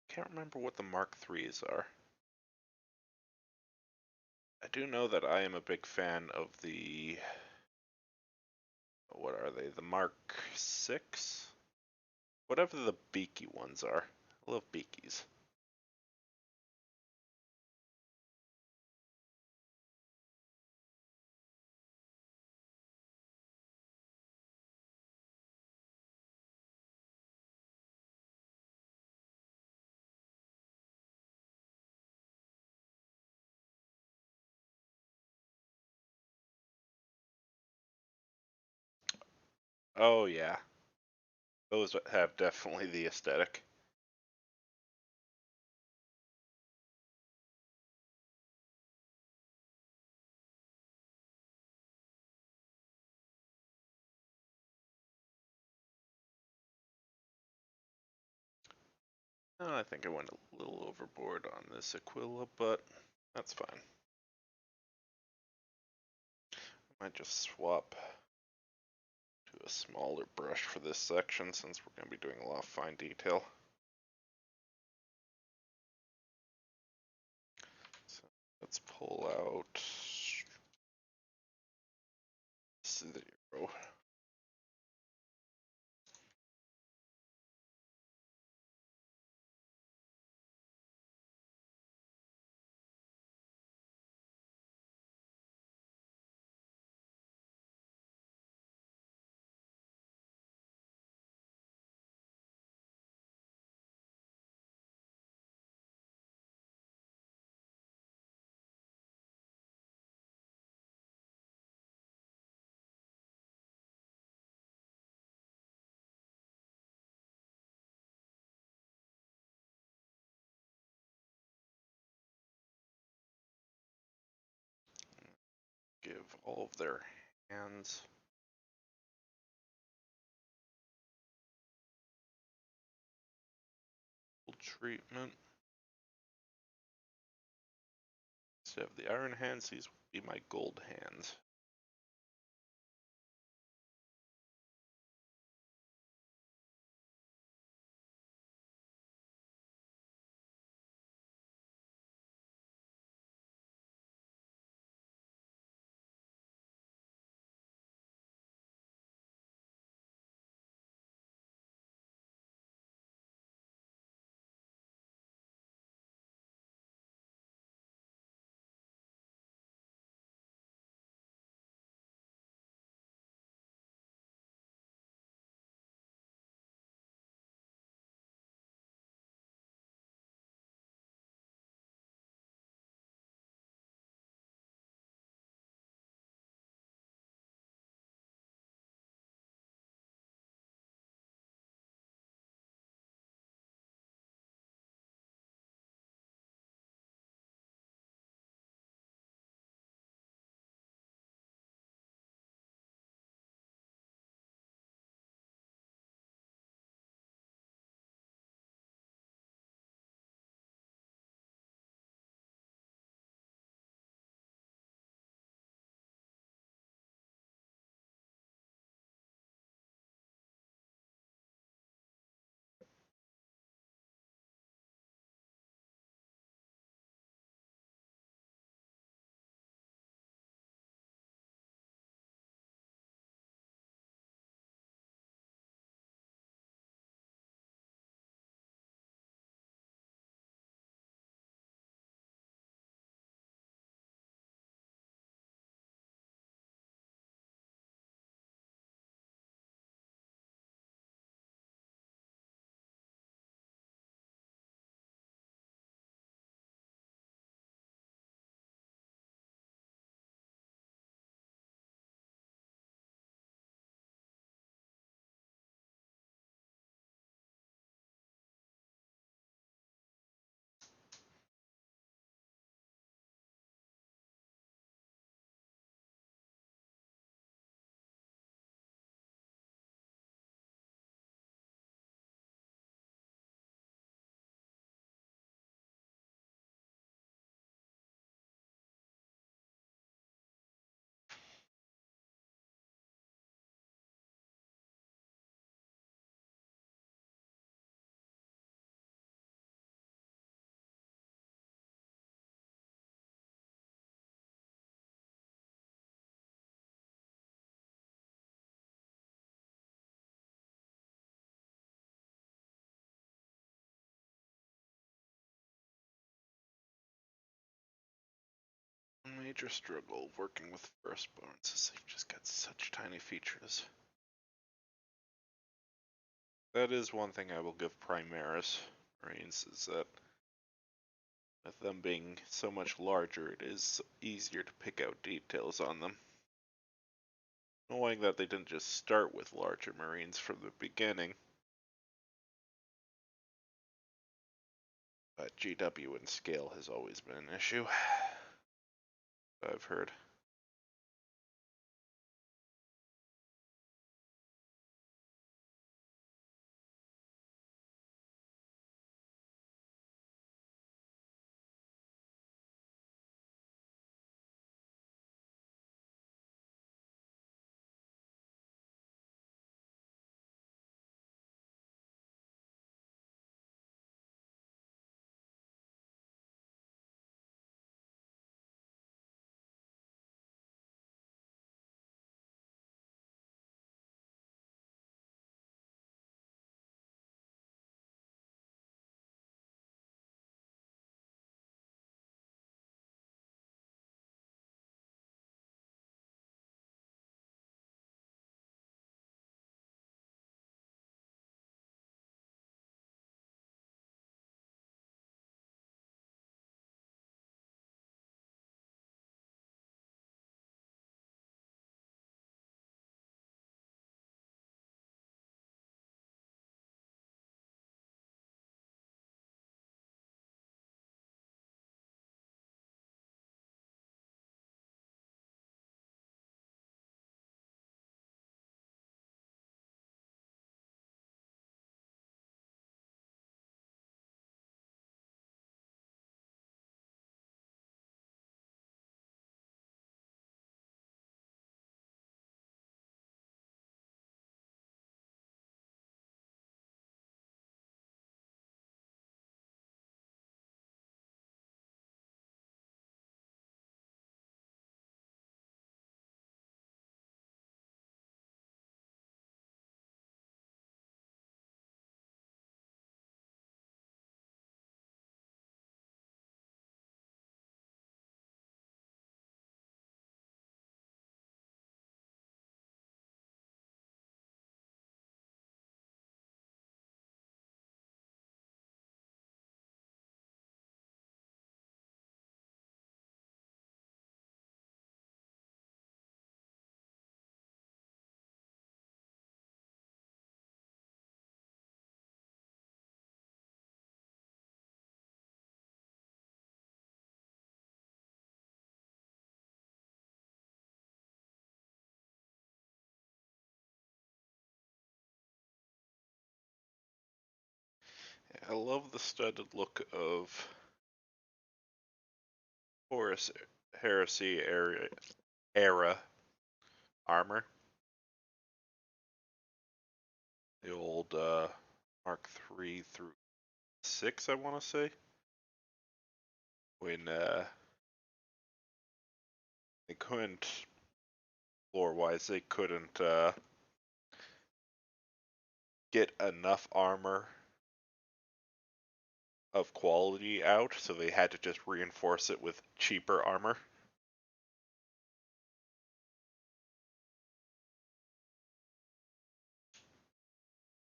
Can't remember what the Mark IIIs are. I do know that I am a big fan of the, what are they, the Mark VI? Whatever the beaky ones are. I love beakies. Oh yeah, those have definitely the aesthetic. I think I went a little overboard on this Aquila, but that's fine. I might just swap to a smaller brush for this section since we're going to be doing a lot of fine detail. So let's pull out 0. Give all of their hands treatment. Instead of the iron hands, these would be my gold hands. major struggle working with firstborns is they've just got such tiny features. That is one thing I will give Primaris Marines, is that with them being so much larger, it is easier to pick out details on them. Knowing that they didn't just start with larger Marines from the beginning, but GW and scale has always been an issue, I've heard. I love the studded look of Horus Heresy era armor. The old Mark 3 through 6, I want to say. When they couldn't, lore-wise, they couldn't get enough armor of quality out, so they had to just reinforce it with cheaper armor.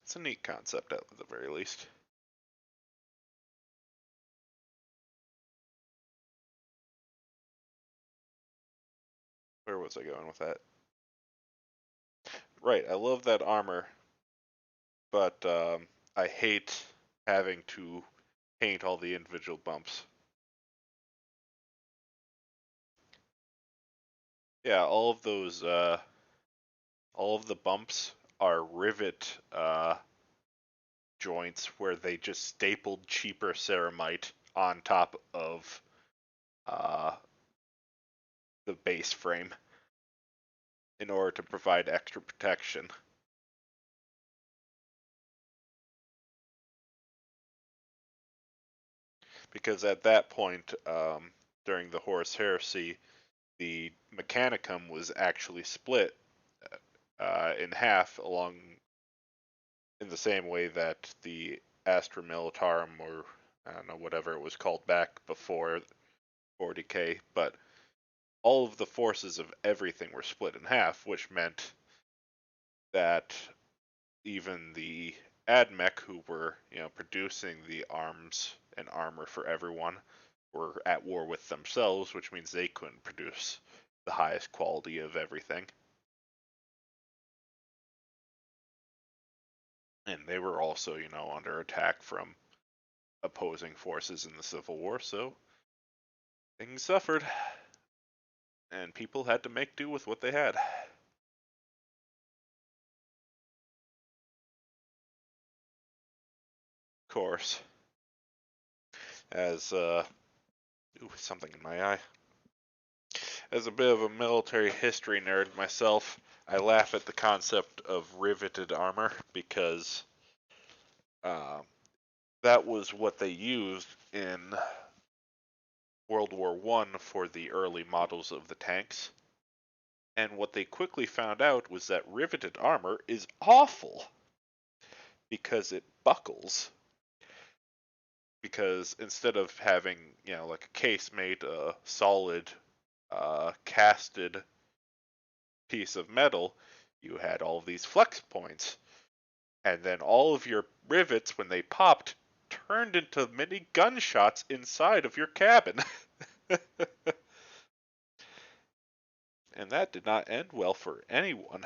It's a neat concept at the very least. Where was I going with that? Right, I love that armor, but I hate having to paint all the individual bumps. Yeah, all of those, all of the bumps are rivet joints where they just stapled cheaper ceramite on top of uh, the base frame in order to provide extra protection. Because at that point, during the Horus Heresy, the Mechanicum was actually split in half along in the same way that the Astra Militarum, or I don't know, whatever it was called back before 40k, but all of the forces of everything were split in half, which meant that even the AdMech, who were, producing the arms and armor for everyone, were at war with themselves, which means they couldn't produce the highest quality of everything. And they were also, under attack from opposing forces in the Civil War, so things suffered. And people had to make do with what they had. Of course. As, something in my eye. As a bit of a military history nerd myself, I laugh at the concept of riveted armor because that was what they used in World War I for the early models of the tanks. And what they quickly found out was that riveted armor is awful because it buckles. Because instead of having, like a case made a solid casted piece of metal, you had all of these flex points. And then all of your rivets, when they popped, turned into mini gunshots inside of your cabin. And that did not end well for anyone.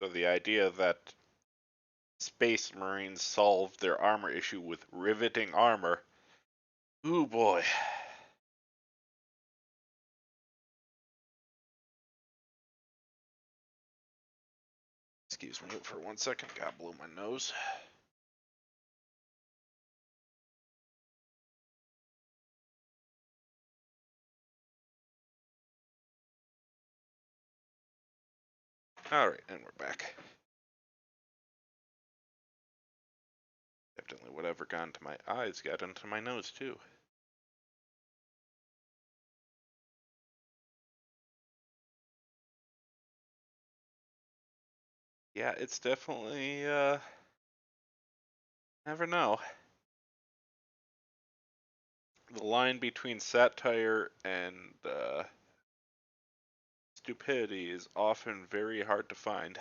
So the idea that Space Marines solved their armor issue with riveting armor, ooh boy. Excuse me for 1 second, gotta blow my nose. Alright, and we're back. Evidently whatever got into my eyes got into my nose too. Yeah, it's definitely, never know. The line between satire and stupidity is often very hard to find.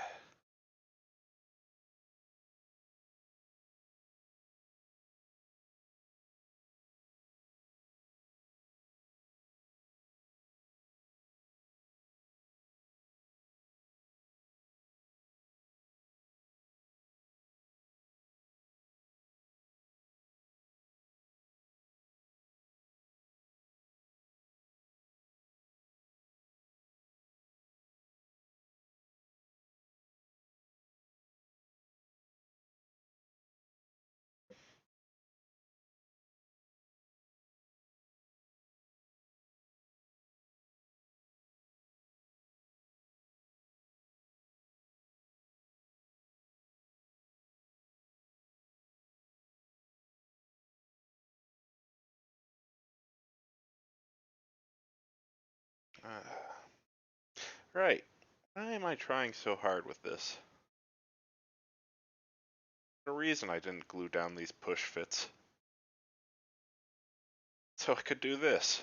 Right. Why am I trying so hard with this? The reason I didn't glue down these push fits. So I could do this.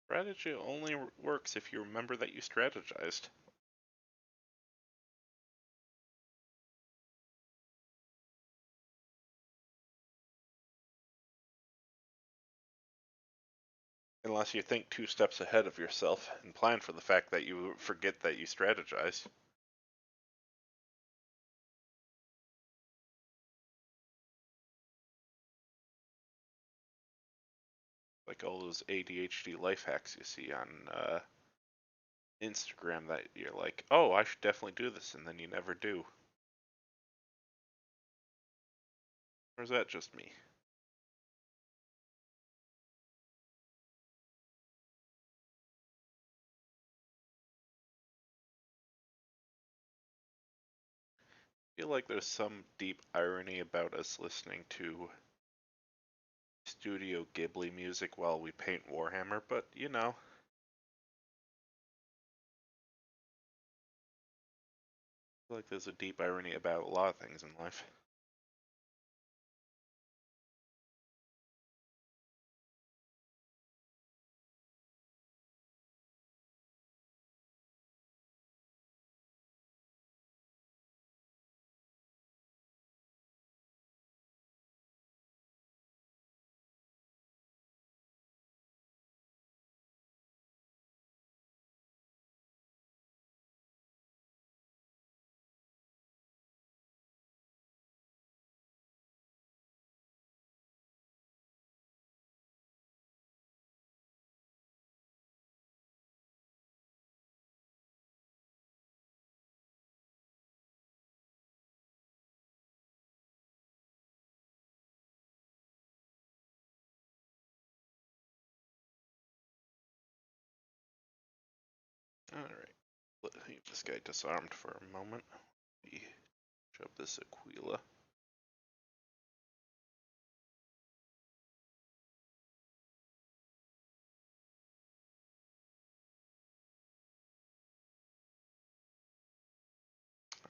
Strategy only works if you remember that you strategized. Unless you think 2 steps ahead of yourself and plan for the fact that you forget that you strategized. Like all those ADHD life hacks you see on Instagram that you're like, oh, I should definitely do this, and then you never do? Or is that just me? I feel like there's some deep irony about us listening to Studio Ghibli music while we paint Warhammer, but you know, I feel like there's a deep irony about a lot of things in life. Alright, leave this guy disarmed for a moment. We shove this Aquila.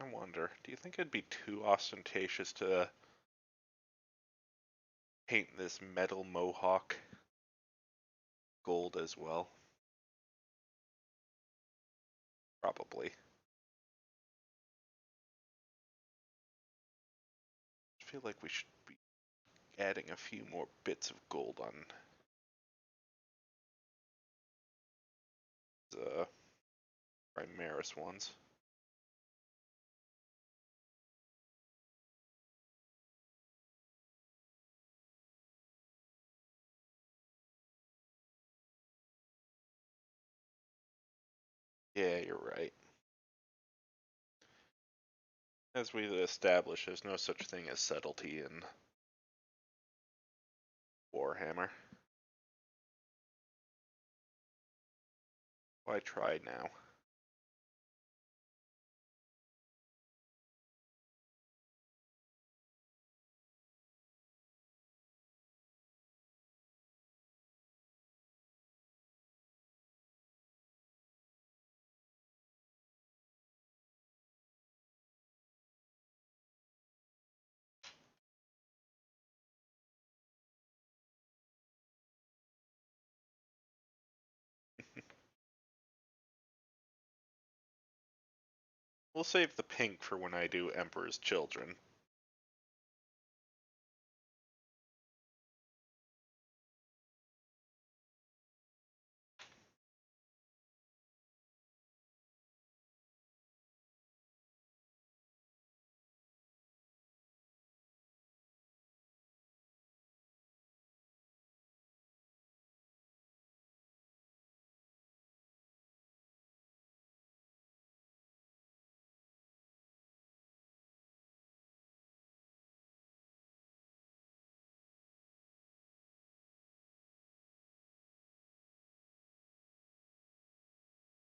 I wonder, do you think it'd be too ostentatious to paint this metal mohawk gold as well? Probably. I feel like we should be adding a few more bits of gold on the Primaris ones. Yeah, you're right. As we've established, there's no such thing as subtlety in Warhammer. Why try now? We'll save the pink for when I do Emperor's Children.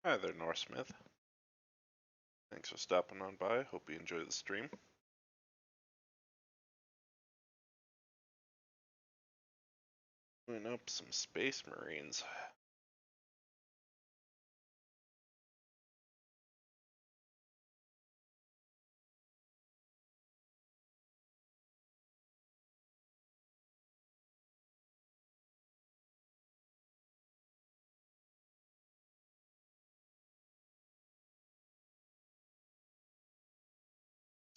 Hi there, Northsmith. Thanks for stopping on by. Hope you enjoy the stream. Doing up some Space Marines.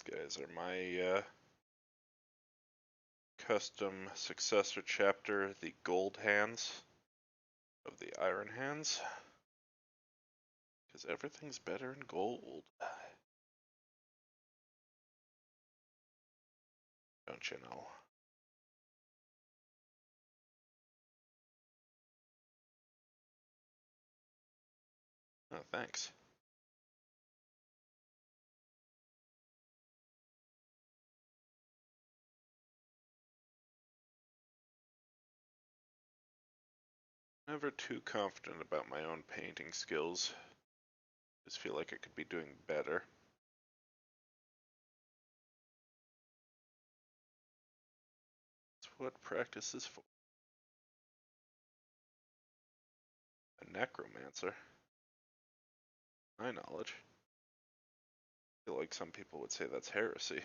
These guys are my custom successor chapter, the Gold Hands of the Iron Hands. Because everything's better in gold. Don't you know? Oh, thanks. Never too confident about my own painting skills. Just feel like I could be doing better. That's what practice is for. A necromancer? My knowledge. I feel like some people would say that's heresy.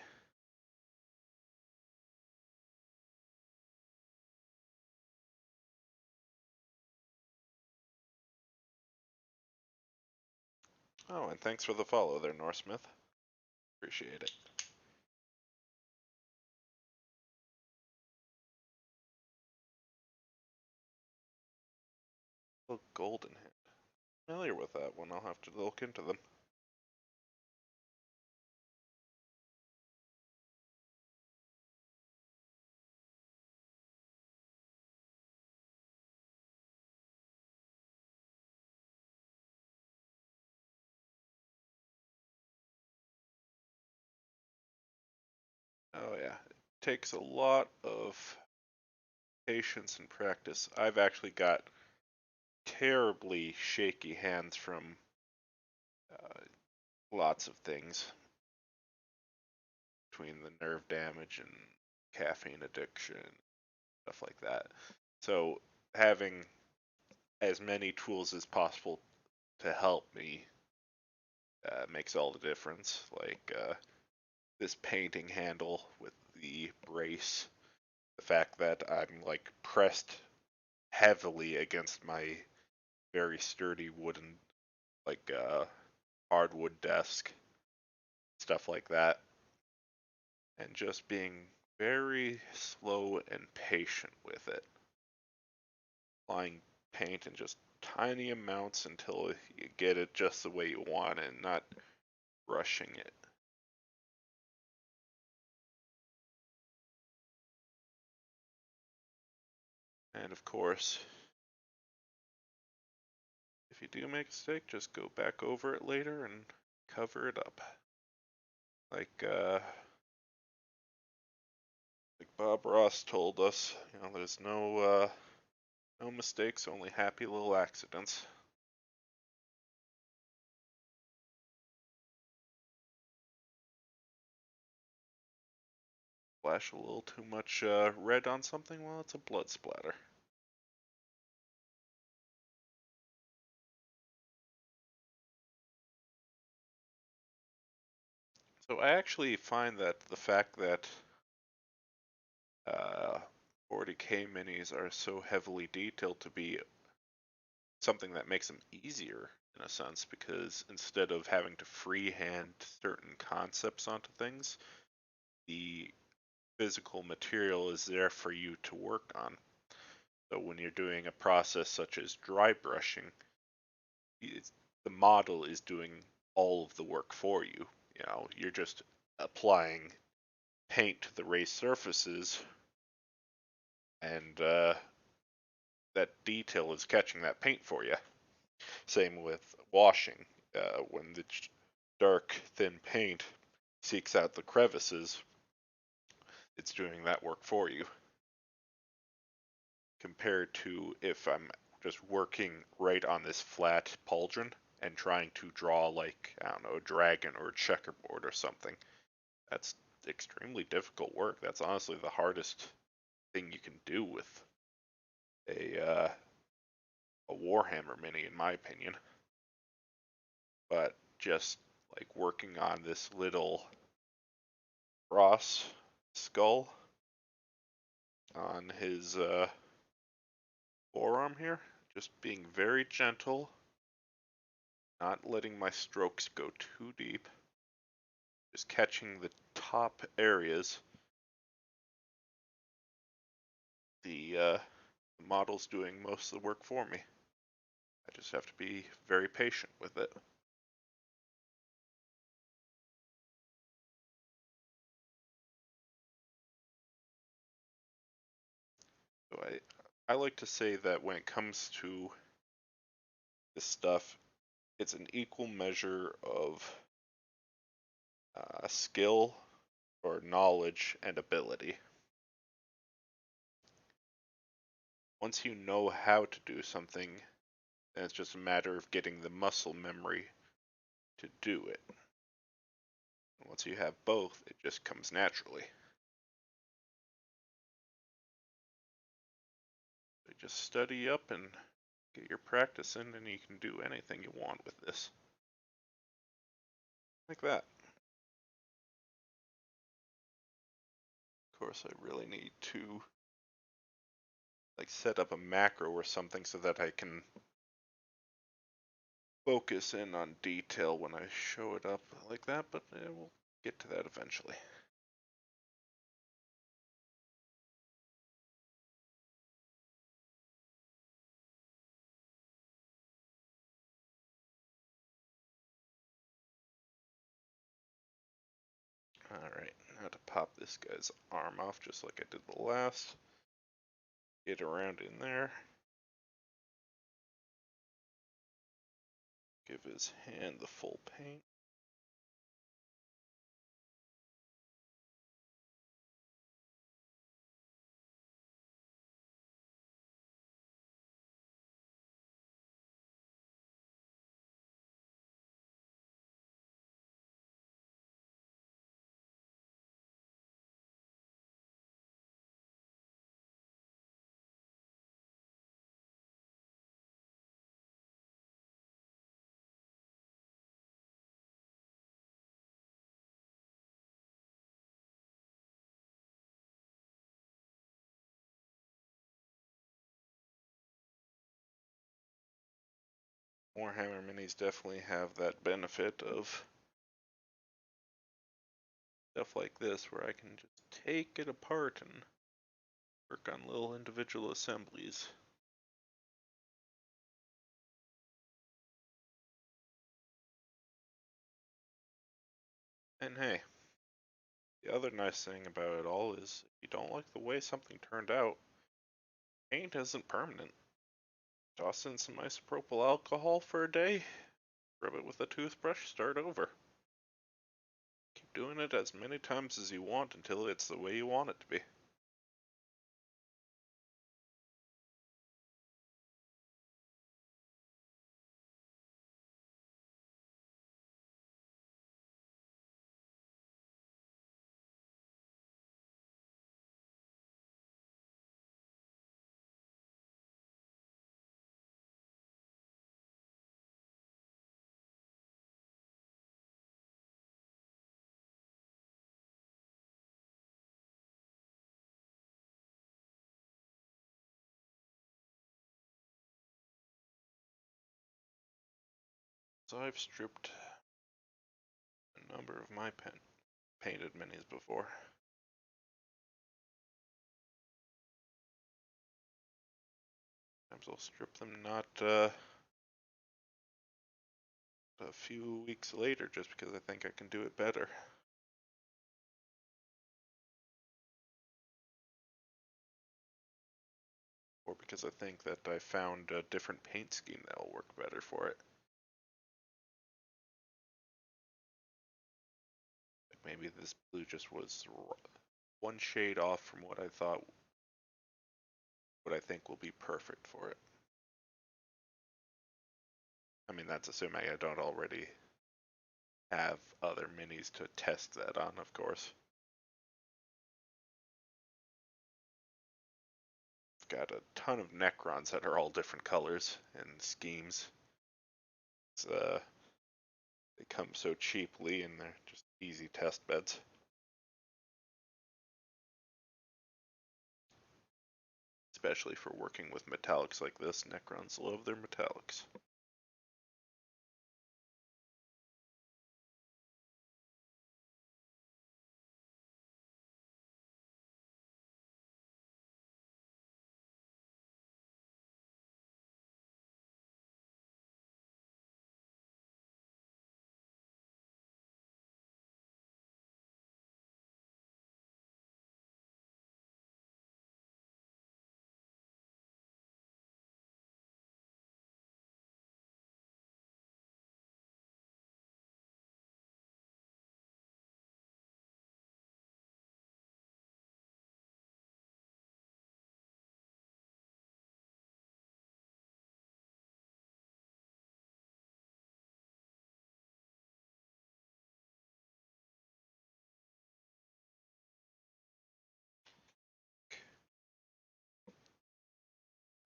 Oh, and thanks for the follow there, Northsmith. Appreciate it. Oh, Golden Hand. Familiar with that one. I'll have to look into them. Oh yeah, it takes a lot of patience and practice. I've actually got terribly shaky hands from lots of things, between the nerve damage and caffeine addiction, stuff like that. So having as many tools as possible to help me makes all the difference. Like this painting handle with the brace, the fact that I'm like pressed heavily against my very sturdy wooden, like hardwood desk, stuff like that, and just being very slow and patient with it, applying paint in just tiny amounts until you get it just the way you want it and not rushing it. And of course, if you do make a mistake, just go back over it later and cover it up. Like like Bob Ross told us, there's no mistakes, only happy little accidents. Splash a little too much red on something, well, it's a blood splatter. So I actually find that the fact that uh, 40K minis are so heavily detailed to be something that makes them easier in a sense, because instead of having to freehand certain concepts onto things, the physical material is there for you to work on. So when you're doing a process such as dry brushing, the model is doing all of the work for you. You're just applying paint to the raised surfaces, and that detail is catching that paint for you. Same with washing. When the dark, thin paint seeks out the crevices, it's doing that work for you. Compared to if I'm just working right on this flat pauldron and trying to draw, like, I don't know, a dragon or a checkerboard or something. That's extremely difficult work. That's honestly the hardest thing you can do with a Warhammer mini, in my opinion. But just like working on this little Ross skull on his forearm here, just being very gentle, not letting my strokes go too deep, just catching the top areas. The model's doing most of the work for me. I just have to be very patient with it. So I like to say that when it comes to this stuff, it's an equal measure of skill or knowledge and ability. Once you know how to do something, then it's just a matter of getting the muscle memory to do it. Once you have both, it just comes naturally. So just study up and get your practice in, and you can do anything you want with this. Like that. Of course, I really need to set up a macro or something so that I can focus in on detail when I show it up like that, but we'll get to that eventually. Alright, now to pop this guy's arm off just like I did the last. Get around in there. Give his hand the full paint. Warhammer minis definitely have that benefit of stuff like this where I can just take it apart and work on little individual assemblies. And hey, the other nice thing about it all is if you don't like the way something turned out, paint isn't permanent. Toss in some isopropyl alcohol for a day, rub it with a toothbrush, start over. Keep doing it as many times as you want until it's the way you want it to be. So I've stripped a number of my painted minis before. Sometimes I'll strip them not a few weeks later just because I think I can do it better. Or because I think that I found a different paint scheme that will work better for it. Like maybe this blue just was one shade off from what I think will be perfect for it. I mean, that's assuming I don't already have other minis to test that on, of course. I've got a ton of Necrons that are all different colors and schemes. They come so cheaply and they're just easy test beds. Especially for working with metallics like this, Necrons love their metallics.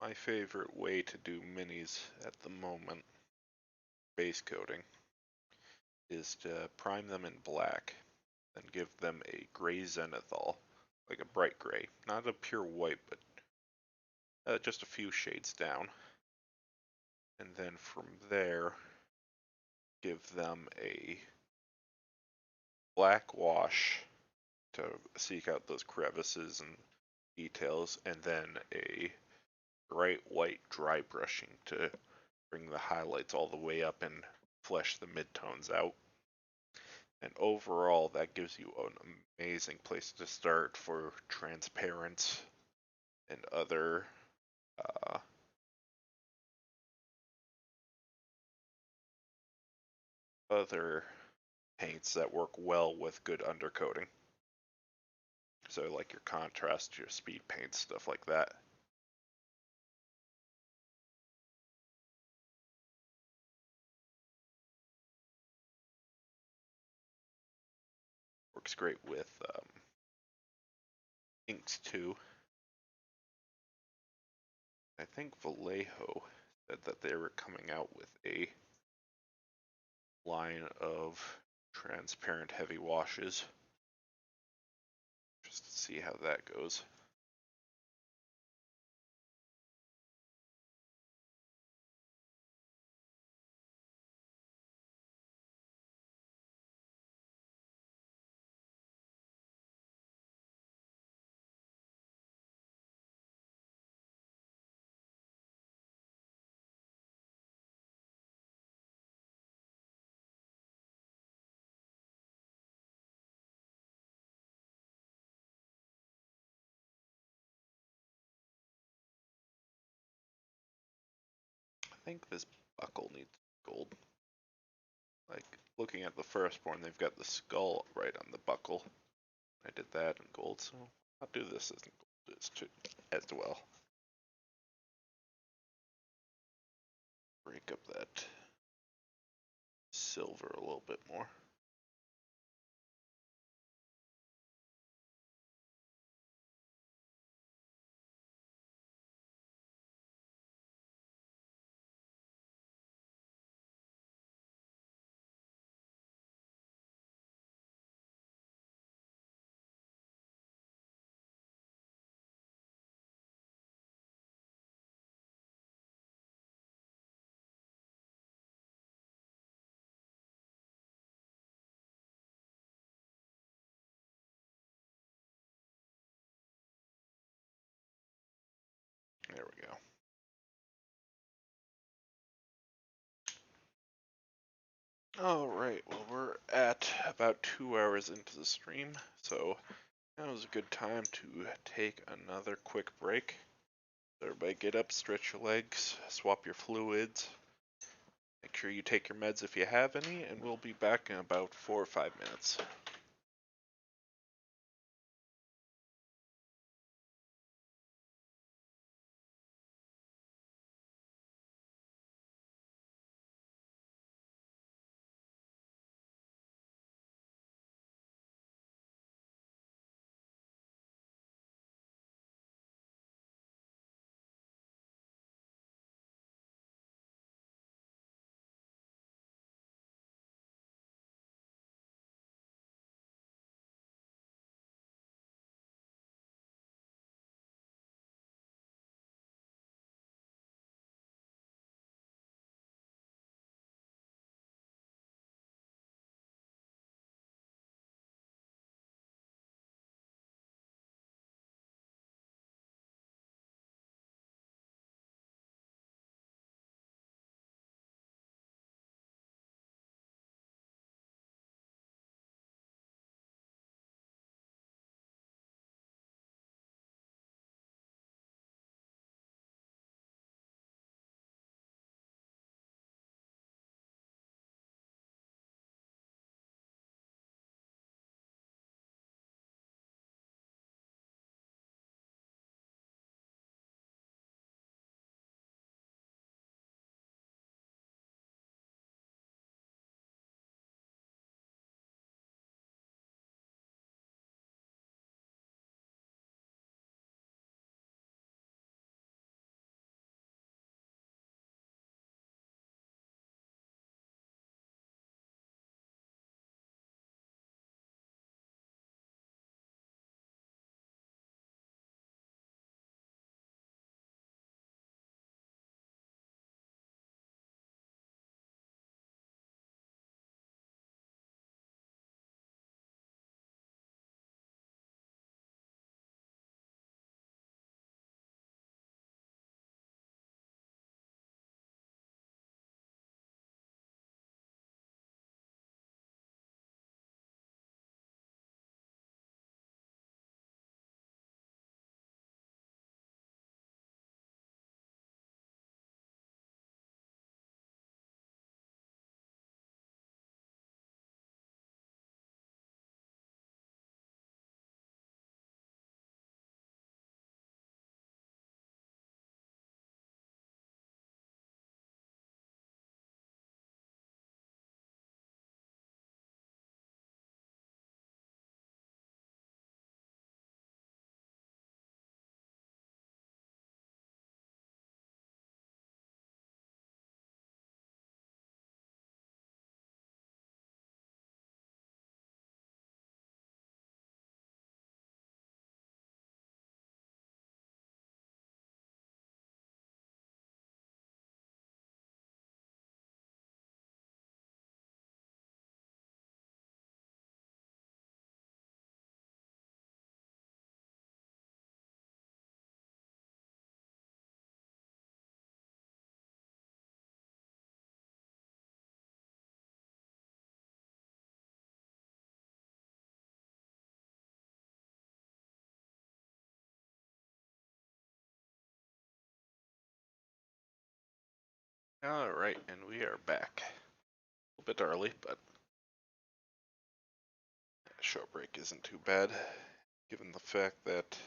My favorite way to do minis at the moment, base coating, is to prime them in black, then give them a gray zenithal, like a bright gray, not a pure white, but just a few shades down. And then from there, give them a black wash to seek out those crevices and details, and then a bright white dry brushing to bring the highlights all the way up and flesh the midtones out. And overall, that gives you an amazing place to start for transparent and uh, other paints that work well with good undercoating. So like your contrast, your speed paints, stuff like that. Works great with inks too. I think Vallejo said that they were coming out with a line of transparent heavy washes. Just to see how that goes. I think this buckle needs gold. Like, looking at the firstborn, they've got the skull right on the buckle. I did that in gold, so I'll do this as gold as well. Break up that silver a little bit more. There we go. Alright, well we're at about 2 hours into the stream, so now is a good time to take another quick break. Everybody get up, stretch your legs, swap your fluids, make sure you take your meds if you have any, and we'll be back in about 4 or 5 minutes. Alright, and we are back. A little bit early, but a short break isn't too bad, given the fact that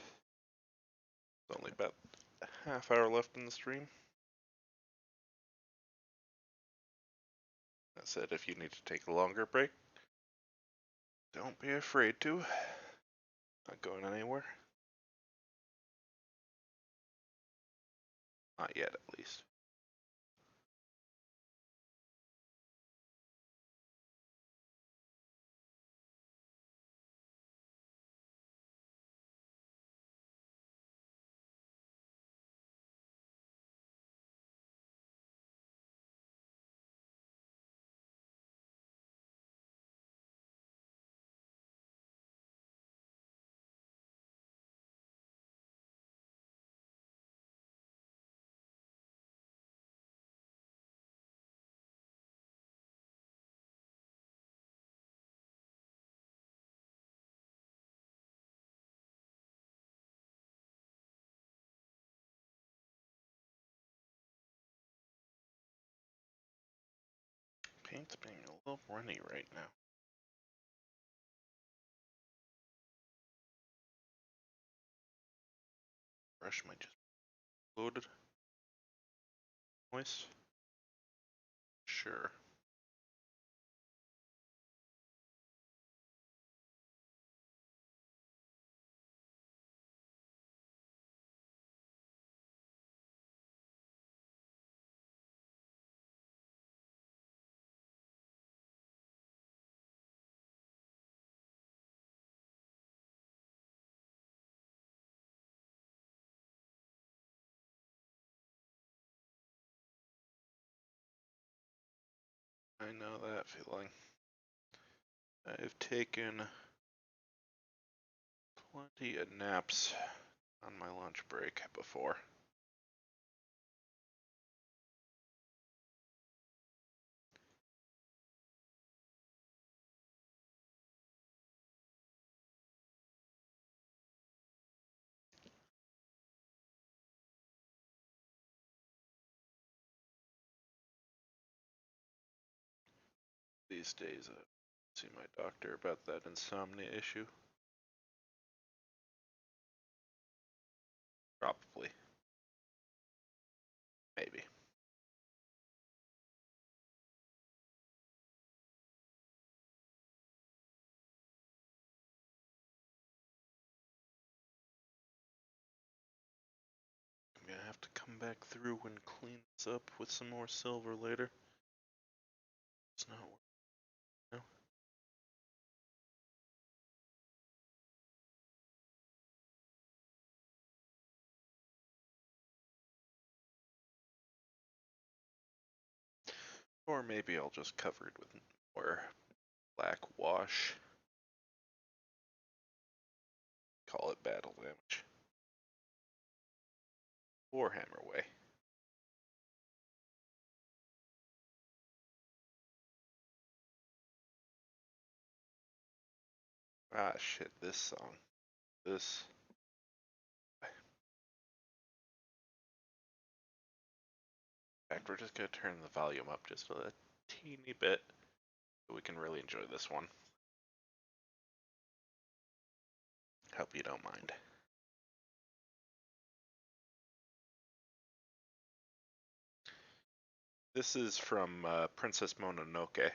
there's only about a half hour left in the stream. That said, if you need to take a longer break, don't be afraid to. Not going anywhere. Not yet, at least. Paint's being a little runny right now. Brush might just be loaded. Moist? Sure. I know that feeling. I've taken plenty of naps on my lunch break before. These days, I see my doctor about that insomnia issue. Probably. Maybe. I'm gonna have to come back through and clean this up with some more silver later. It's not working. No. Or maybe I'll just cover it with more black wash. Call it battle damage. Warhammer way. Ah shit, this song. This. In fact, we're just gonna turn the volume up just a teeny bit so we can really enjoy this one. Hope you don't mind. This is from Princess Mononoke.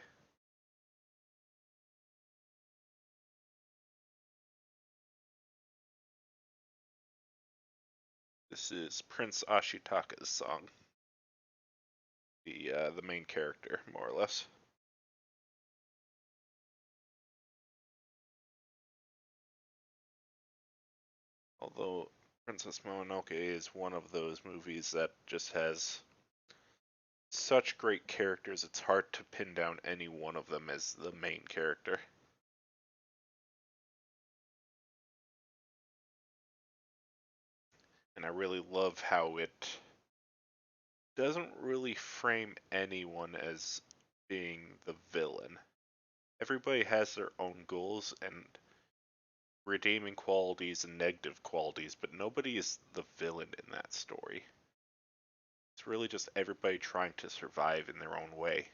This is Prince Ashitaka's song. The main character, more or less. Although Princess Mononoke is one of those movies that just has such great characters, it's hard to pin down any one of them as the main character. And I really love how it doesn't really frame anyone as being the villain. Everybody has their own goals and redeeming qualities and negative qualities, but nobody is the villain in that story. It's really just everybody trying to survive in their own way.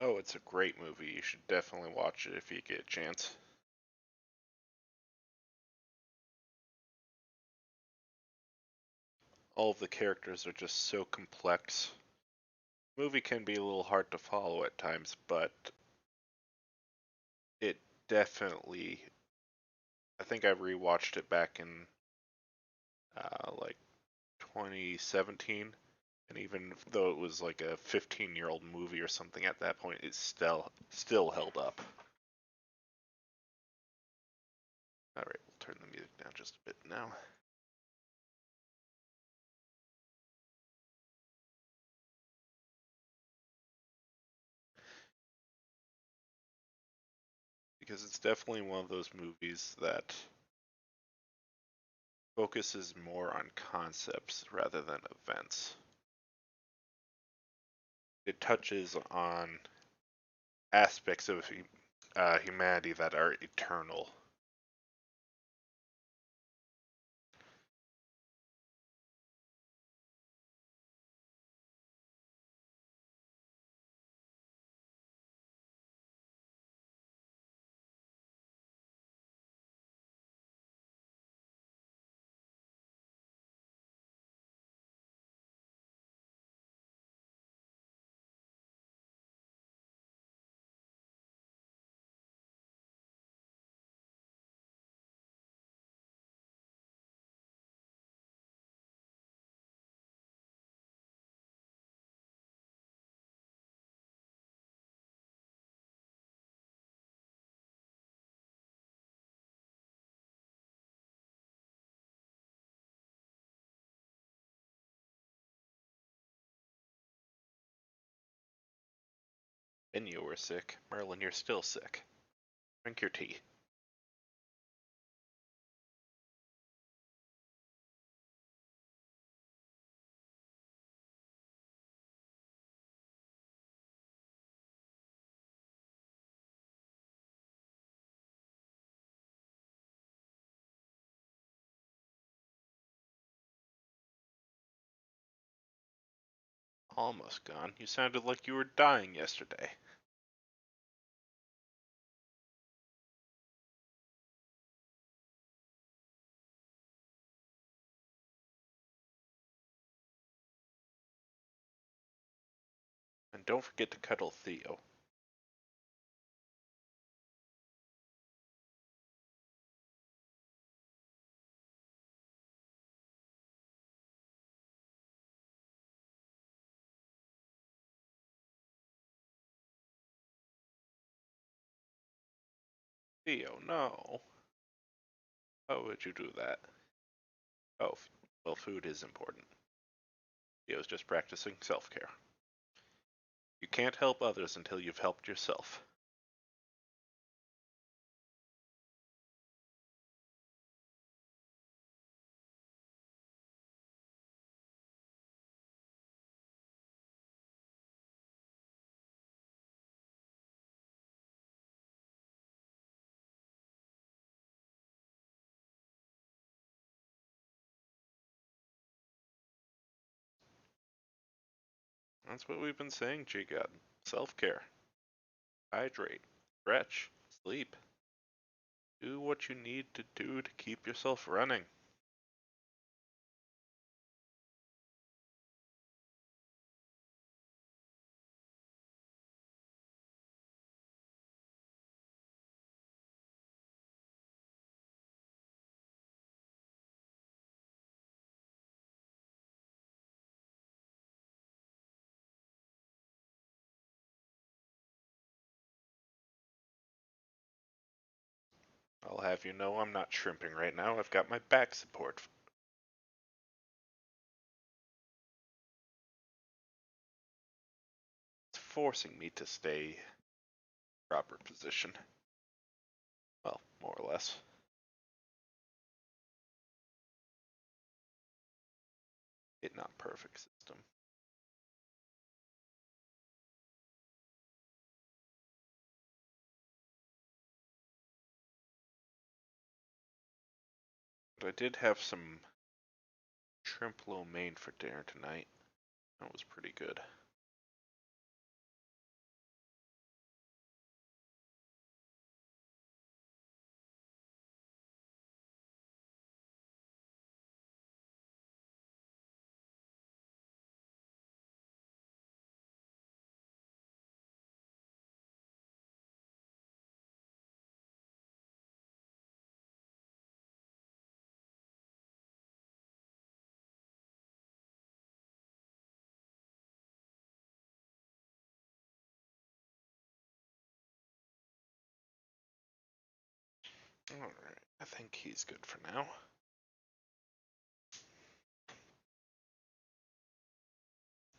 Oh, it's a great movie. You should definitely watch it if you get a chance. All of the characters are just so complex. The movie can be a little hard to follow at times, but it definitely. I think I rewatched it back in like 2017, and even though it was like a 15-year-old movie or something at that point, it still held up. All right, we'll turn the music down just a bit now. Because it's definitely one of those movies that focuses more on concepts rather than events. It touches on aspects of humanity that are eternal. And you were sick. Merlin, you're still sick. Drink your tea. Almost gone. You sounded like you were dying yesterday. And don't forget to cuddle Theo. Theo, no. How would you do that? Oh, well, food is important. Theo's just practicing self-care. You can't help others until you've helped yourself. That's what we've been saying, G-God. Self-care. Hydrate. Stretch. Sleep. Do what you need to do to keep yourself running. I'll have you know I'm not shrimping right now. I've got my back support. It's forcing me to stay proper position. Well, more or less. It's not perfect system. But I did have some shrimp lo mein for dinner tonight. That was pretty good. Alright, I think he's good for now.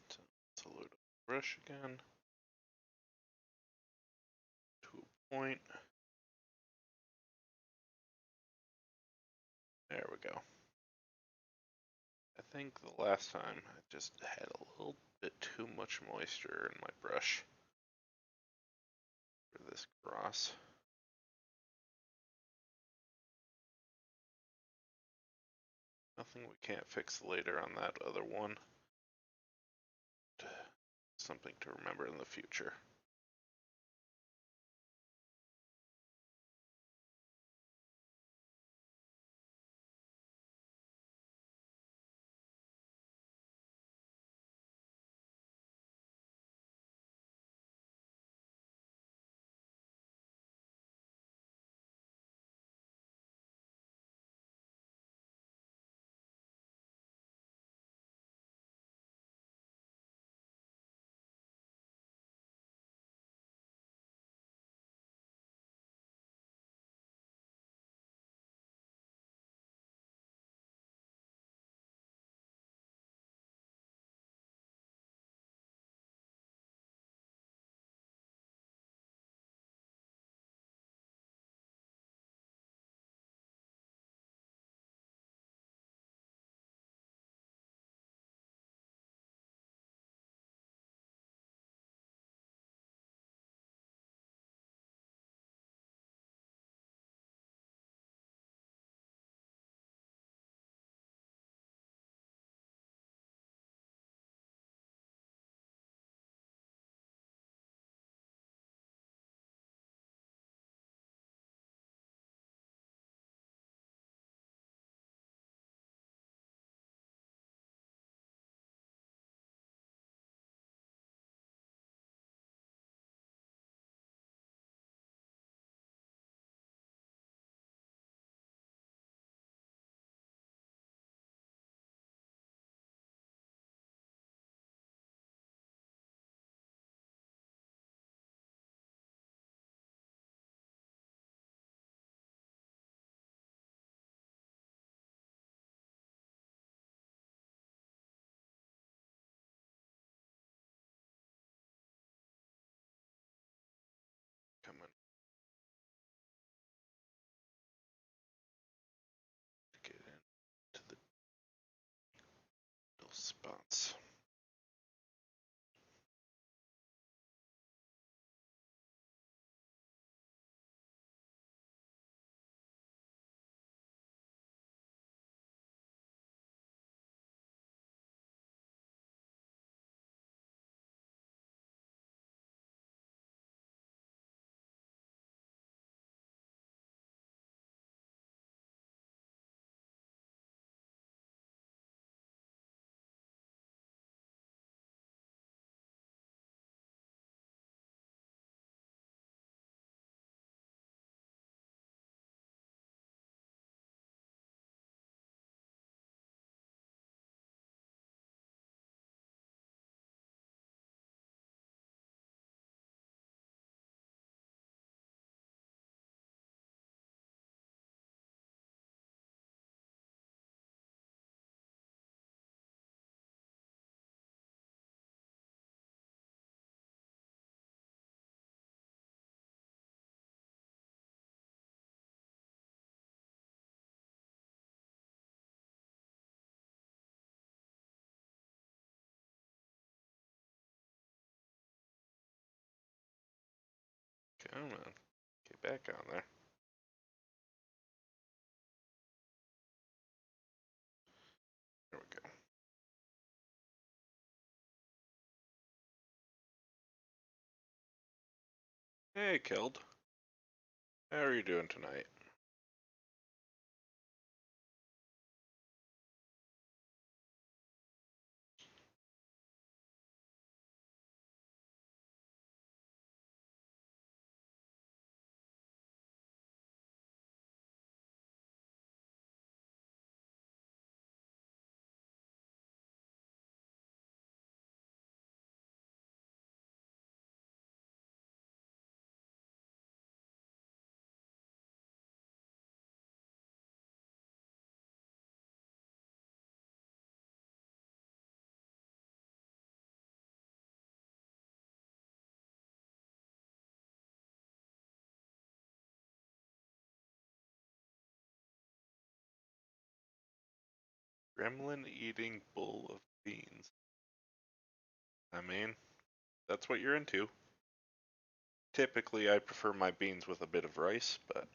So let's load up the brush again. To a point. There we go. I think the last time I just had a little bit too much moisture in my brush for this cross. Nothing we can't fix later on that other one. Something to remember in the future. response. Come on, get back on there. There we go. Hey, Keld. How are you doing tonight? Gremlin eating bowl of beans. I mean, that's what you're into. Typically, I prefer my beans with a bit of rice, but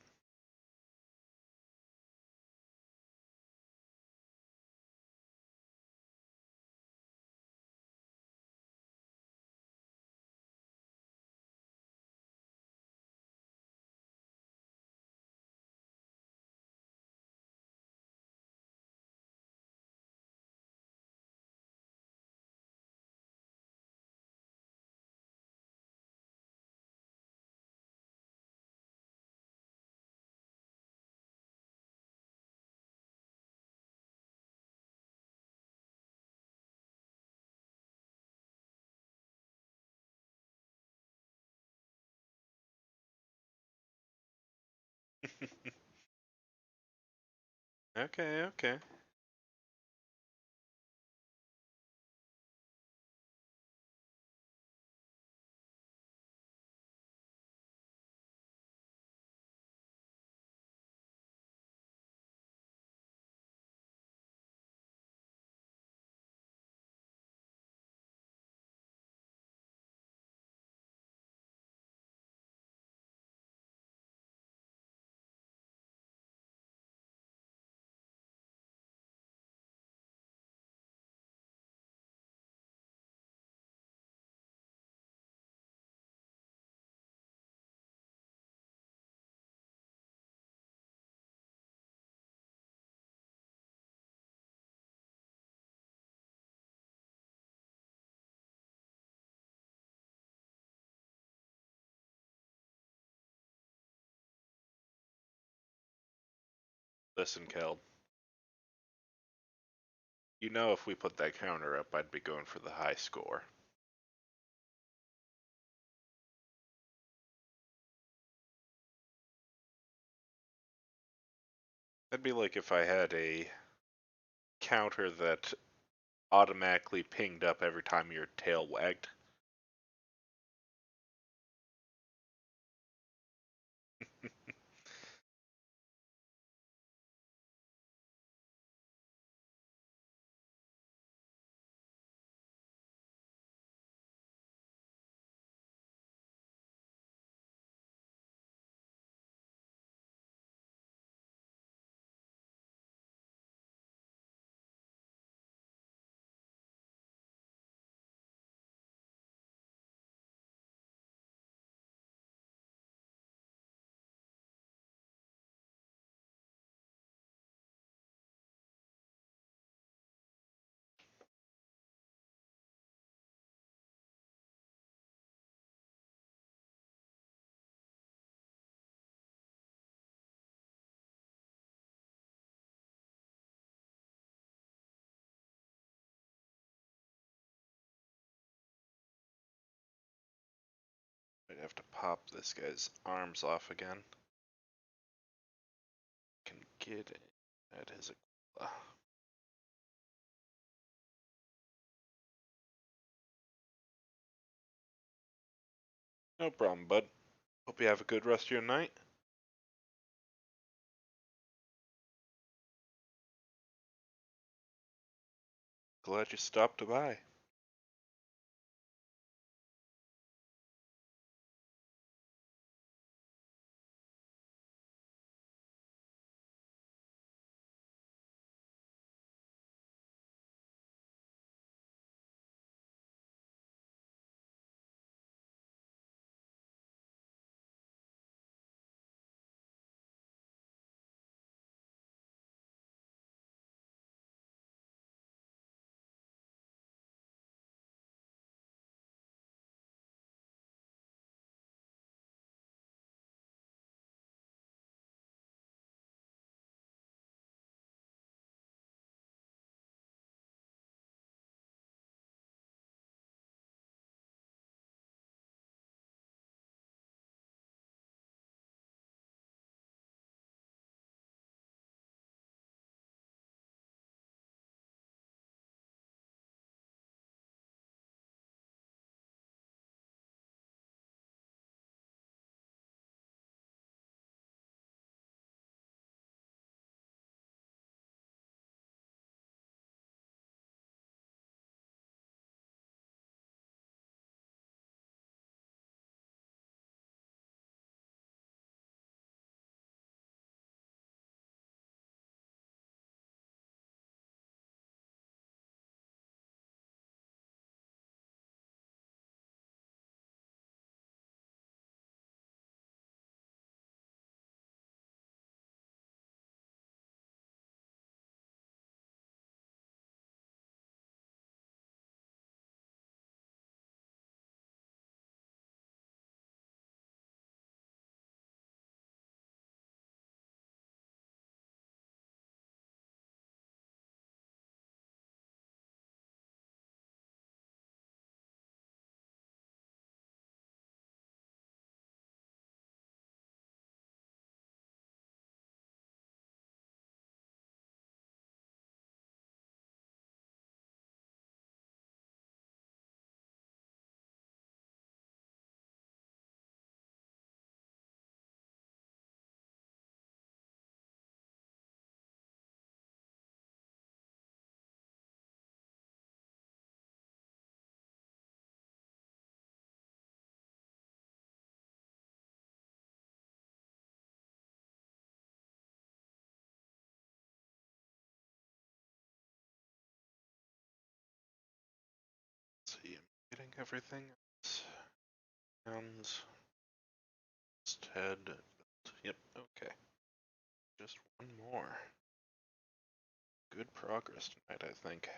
okay, okay. Listen, Keld. You know if we put that counter up, I'd be going for the high score. That'd be like if I had a counter that automatically pinged up every time your tail wagged. have to pop this guy's arms off again. Can get at his Aquila. No problem, bud. Hope you have a good rest of your night. Glad you stopped by. Let's see, I'm getting everything. Sounds. Head. Yep, okay. Just one more. Good progress tonight, I think.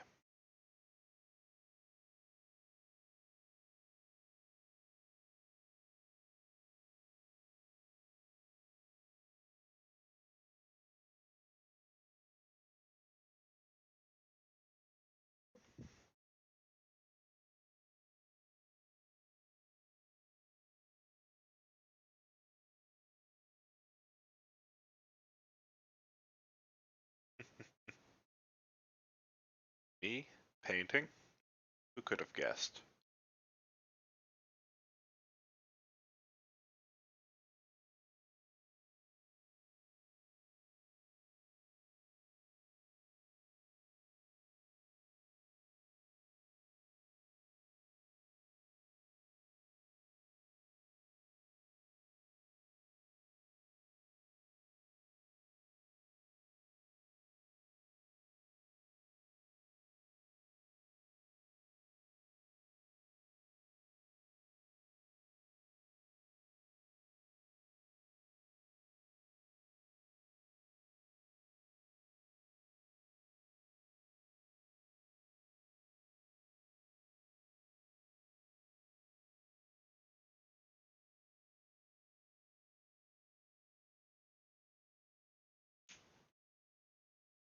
Me? Painting? Who could have guessed?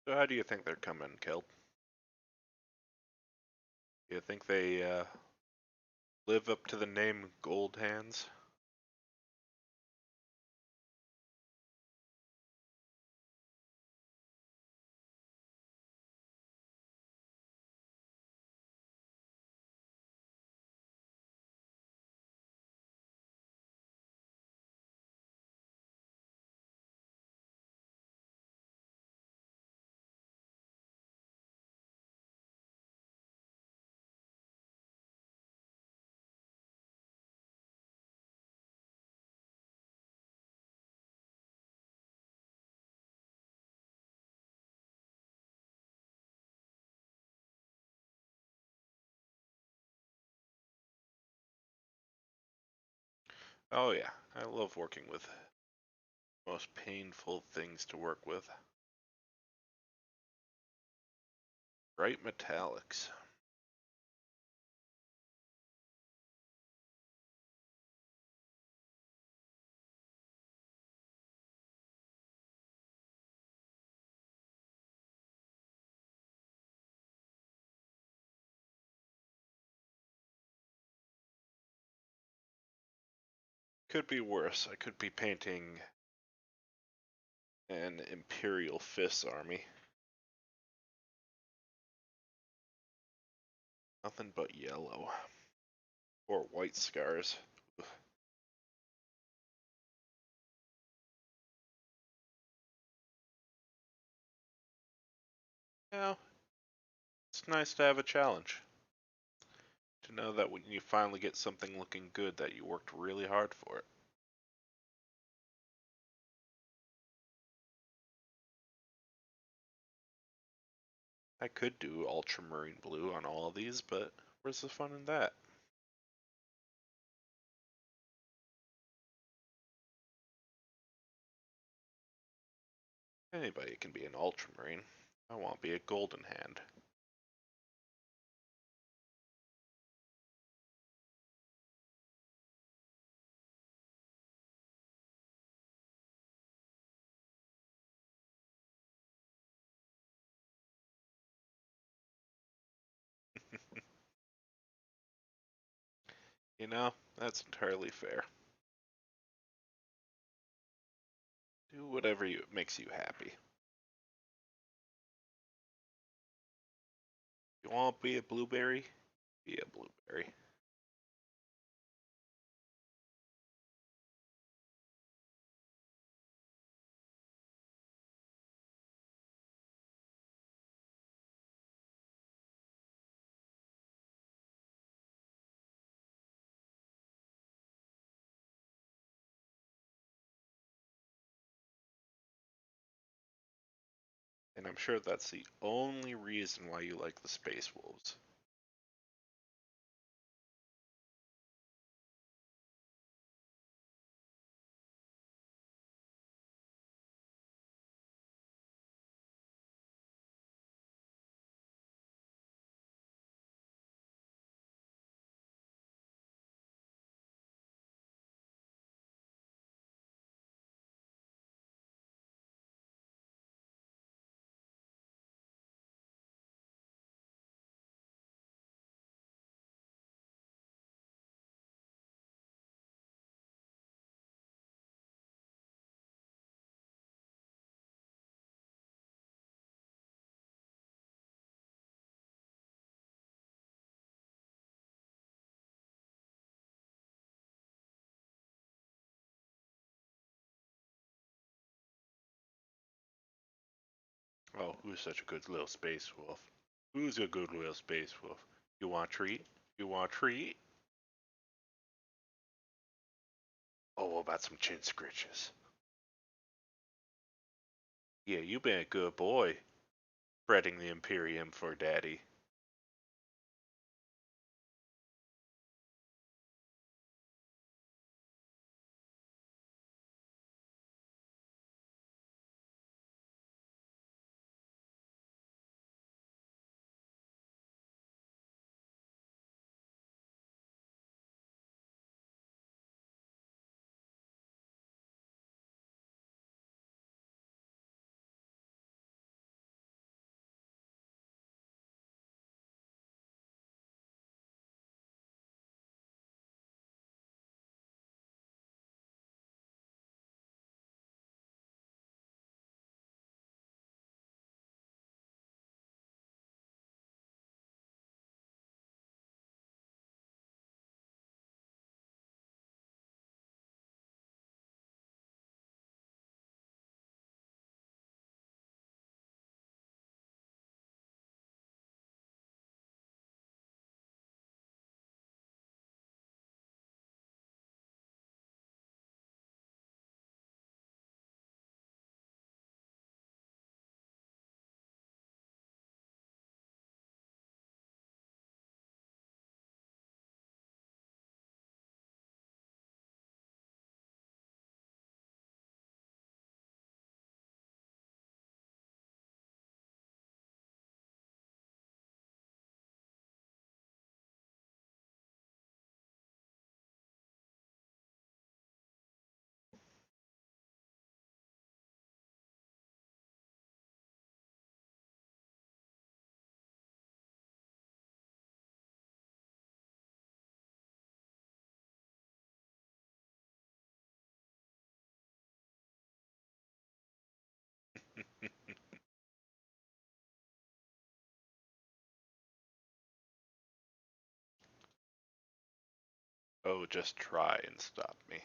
So how do you think they're coming, Killed? Do you think they live up to the name Gold Hands? Oh yeah, I love working with most painful things to work with. Bright metallics. Could be worse. I could be painting an Imperial Fist army. Nothing but yellow. Or white scars. Yeah, it's nice to have a challenge. To know that when you finally get something looking good that you worked really hard for it. I could do ultramarine blue on all of these, but where's the fun in that? Anybody can be an ultramarine. I want to be a golden hand. You know, that's entirely fair. Do whatever makes you happy. You want to be a blueberry? Be a blueberry. And I'm sure that's the only reason why you like the Space Wolves. Oh, who's such a good little Space Wolf? Who's a good little Space Wolf? You want a treat? You want a treat? Oh, what about some chin scritches? Yeah, you been a good boy, spreading the Imperium for Daddy. Oh, just try and stop me.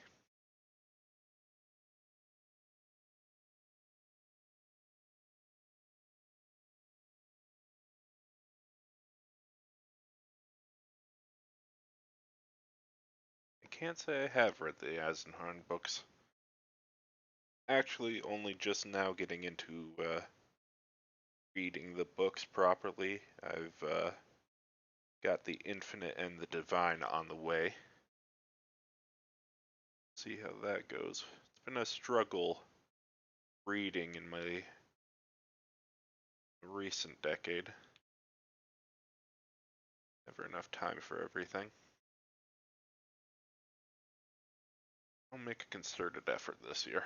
I can't say I have read the Eisenhorn books. Actually, only just now getting into reading the books properly. I've got the Infinite and the Divine on the way. See how that goes. It's been a struggle reading in my recent decade. Never enough time for everything. I'll make a concerted effort this year.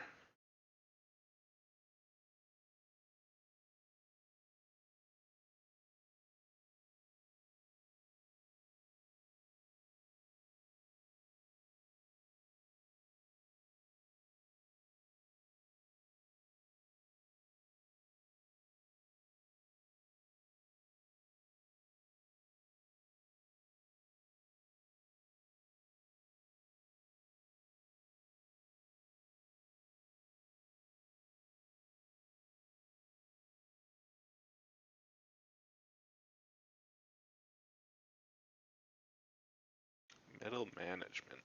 Middle management.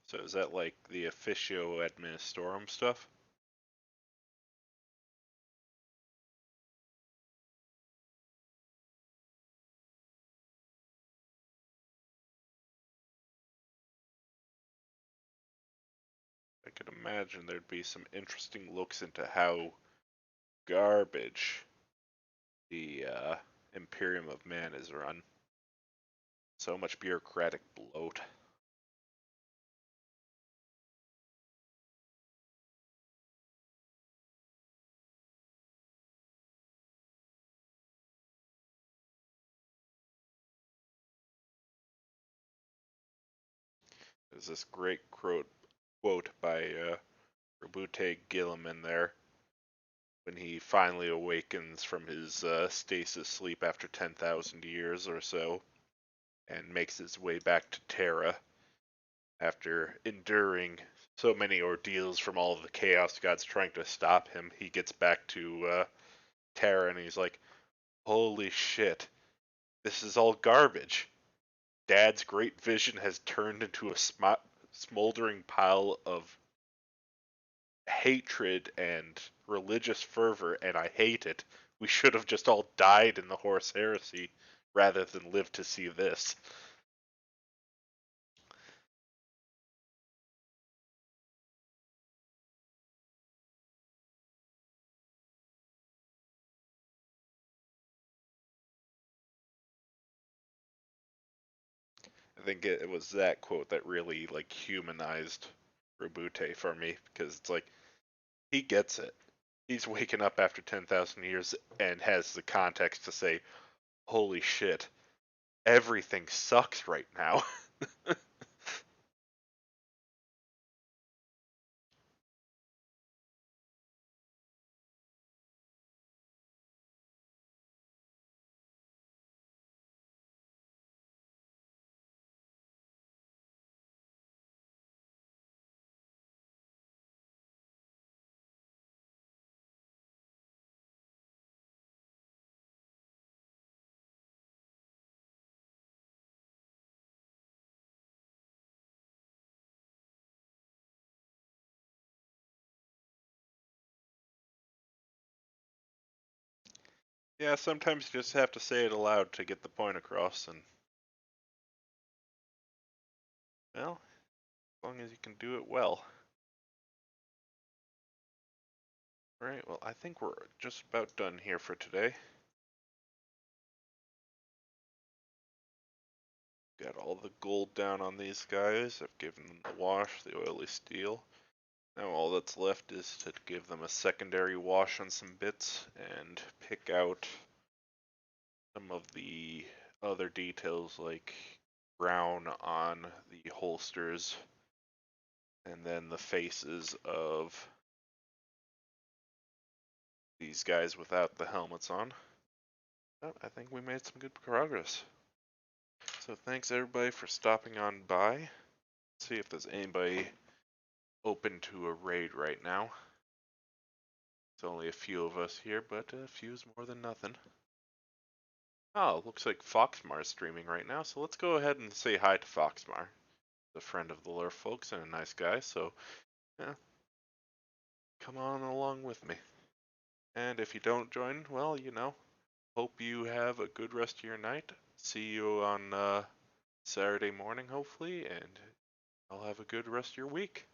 So is that like the officio administrorum stuff? I could imagine there'd be some interesting looks into how garbage the Imperium of Man is run. So much bureaucratic bloat. There's this great quote by Rabute Gillam in there when he finally awakens from his stasis sleep after 10,000 years or so and makes his way back to Terra after enduring so many ordeals from all of the Chaos Gods trying to stop him. He gets back to Terra and he's like, holy shit, this is all garbage. Dad's great vision has turned into a smoldering pile of hatred and religious fervor, and I hate it. We should have just all died in the Horus Heresy rather than lived to see this. I think it was that quote that really like humanized Rabute for me because it's like he gets it. He's waking up after 10,000 years and has the context to say, "Holy shit, everything sucks right now." Yeah, sometimes you just have to say it aloud to get the point across, and well, as long as you can do it well. Alright, well, I think we're just about done here for today. Got all the gold down on these guys. I've given them the wash, the oily steel. Now all that's left is to give them a secondary wash on some bits and pick out some of the other details like brown on the holsters and then the faces of these guys without the helmets on. But I think we made some good progress. So thanks everybody for stopping on by. Let's see if there's anybody open to a raid right now. It's only a few of us here, but a few's more than nothing. Oh, looks like Foxmar's streaming right now, so let's go ahead and say hi to Foxmar. A friend of the lure folks and a nice guy, so yeah, come on along with me. And if you don't join, well, you know, hope you have a good rest of your night. See you on Saturday morning, hopefully, and I'll have a good rest of your week.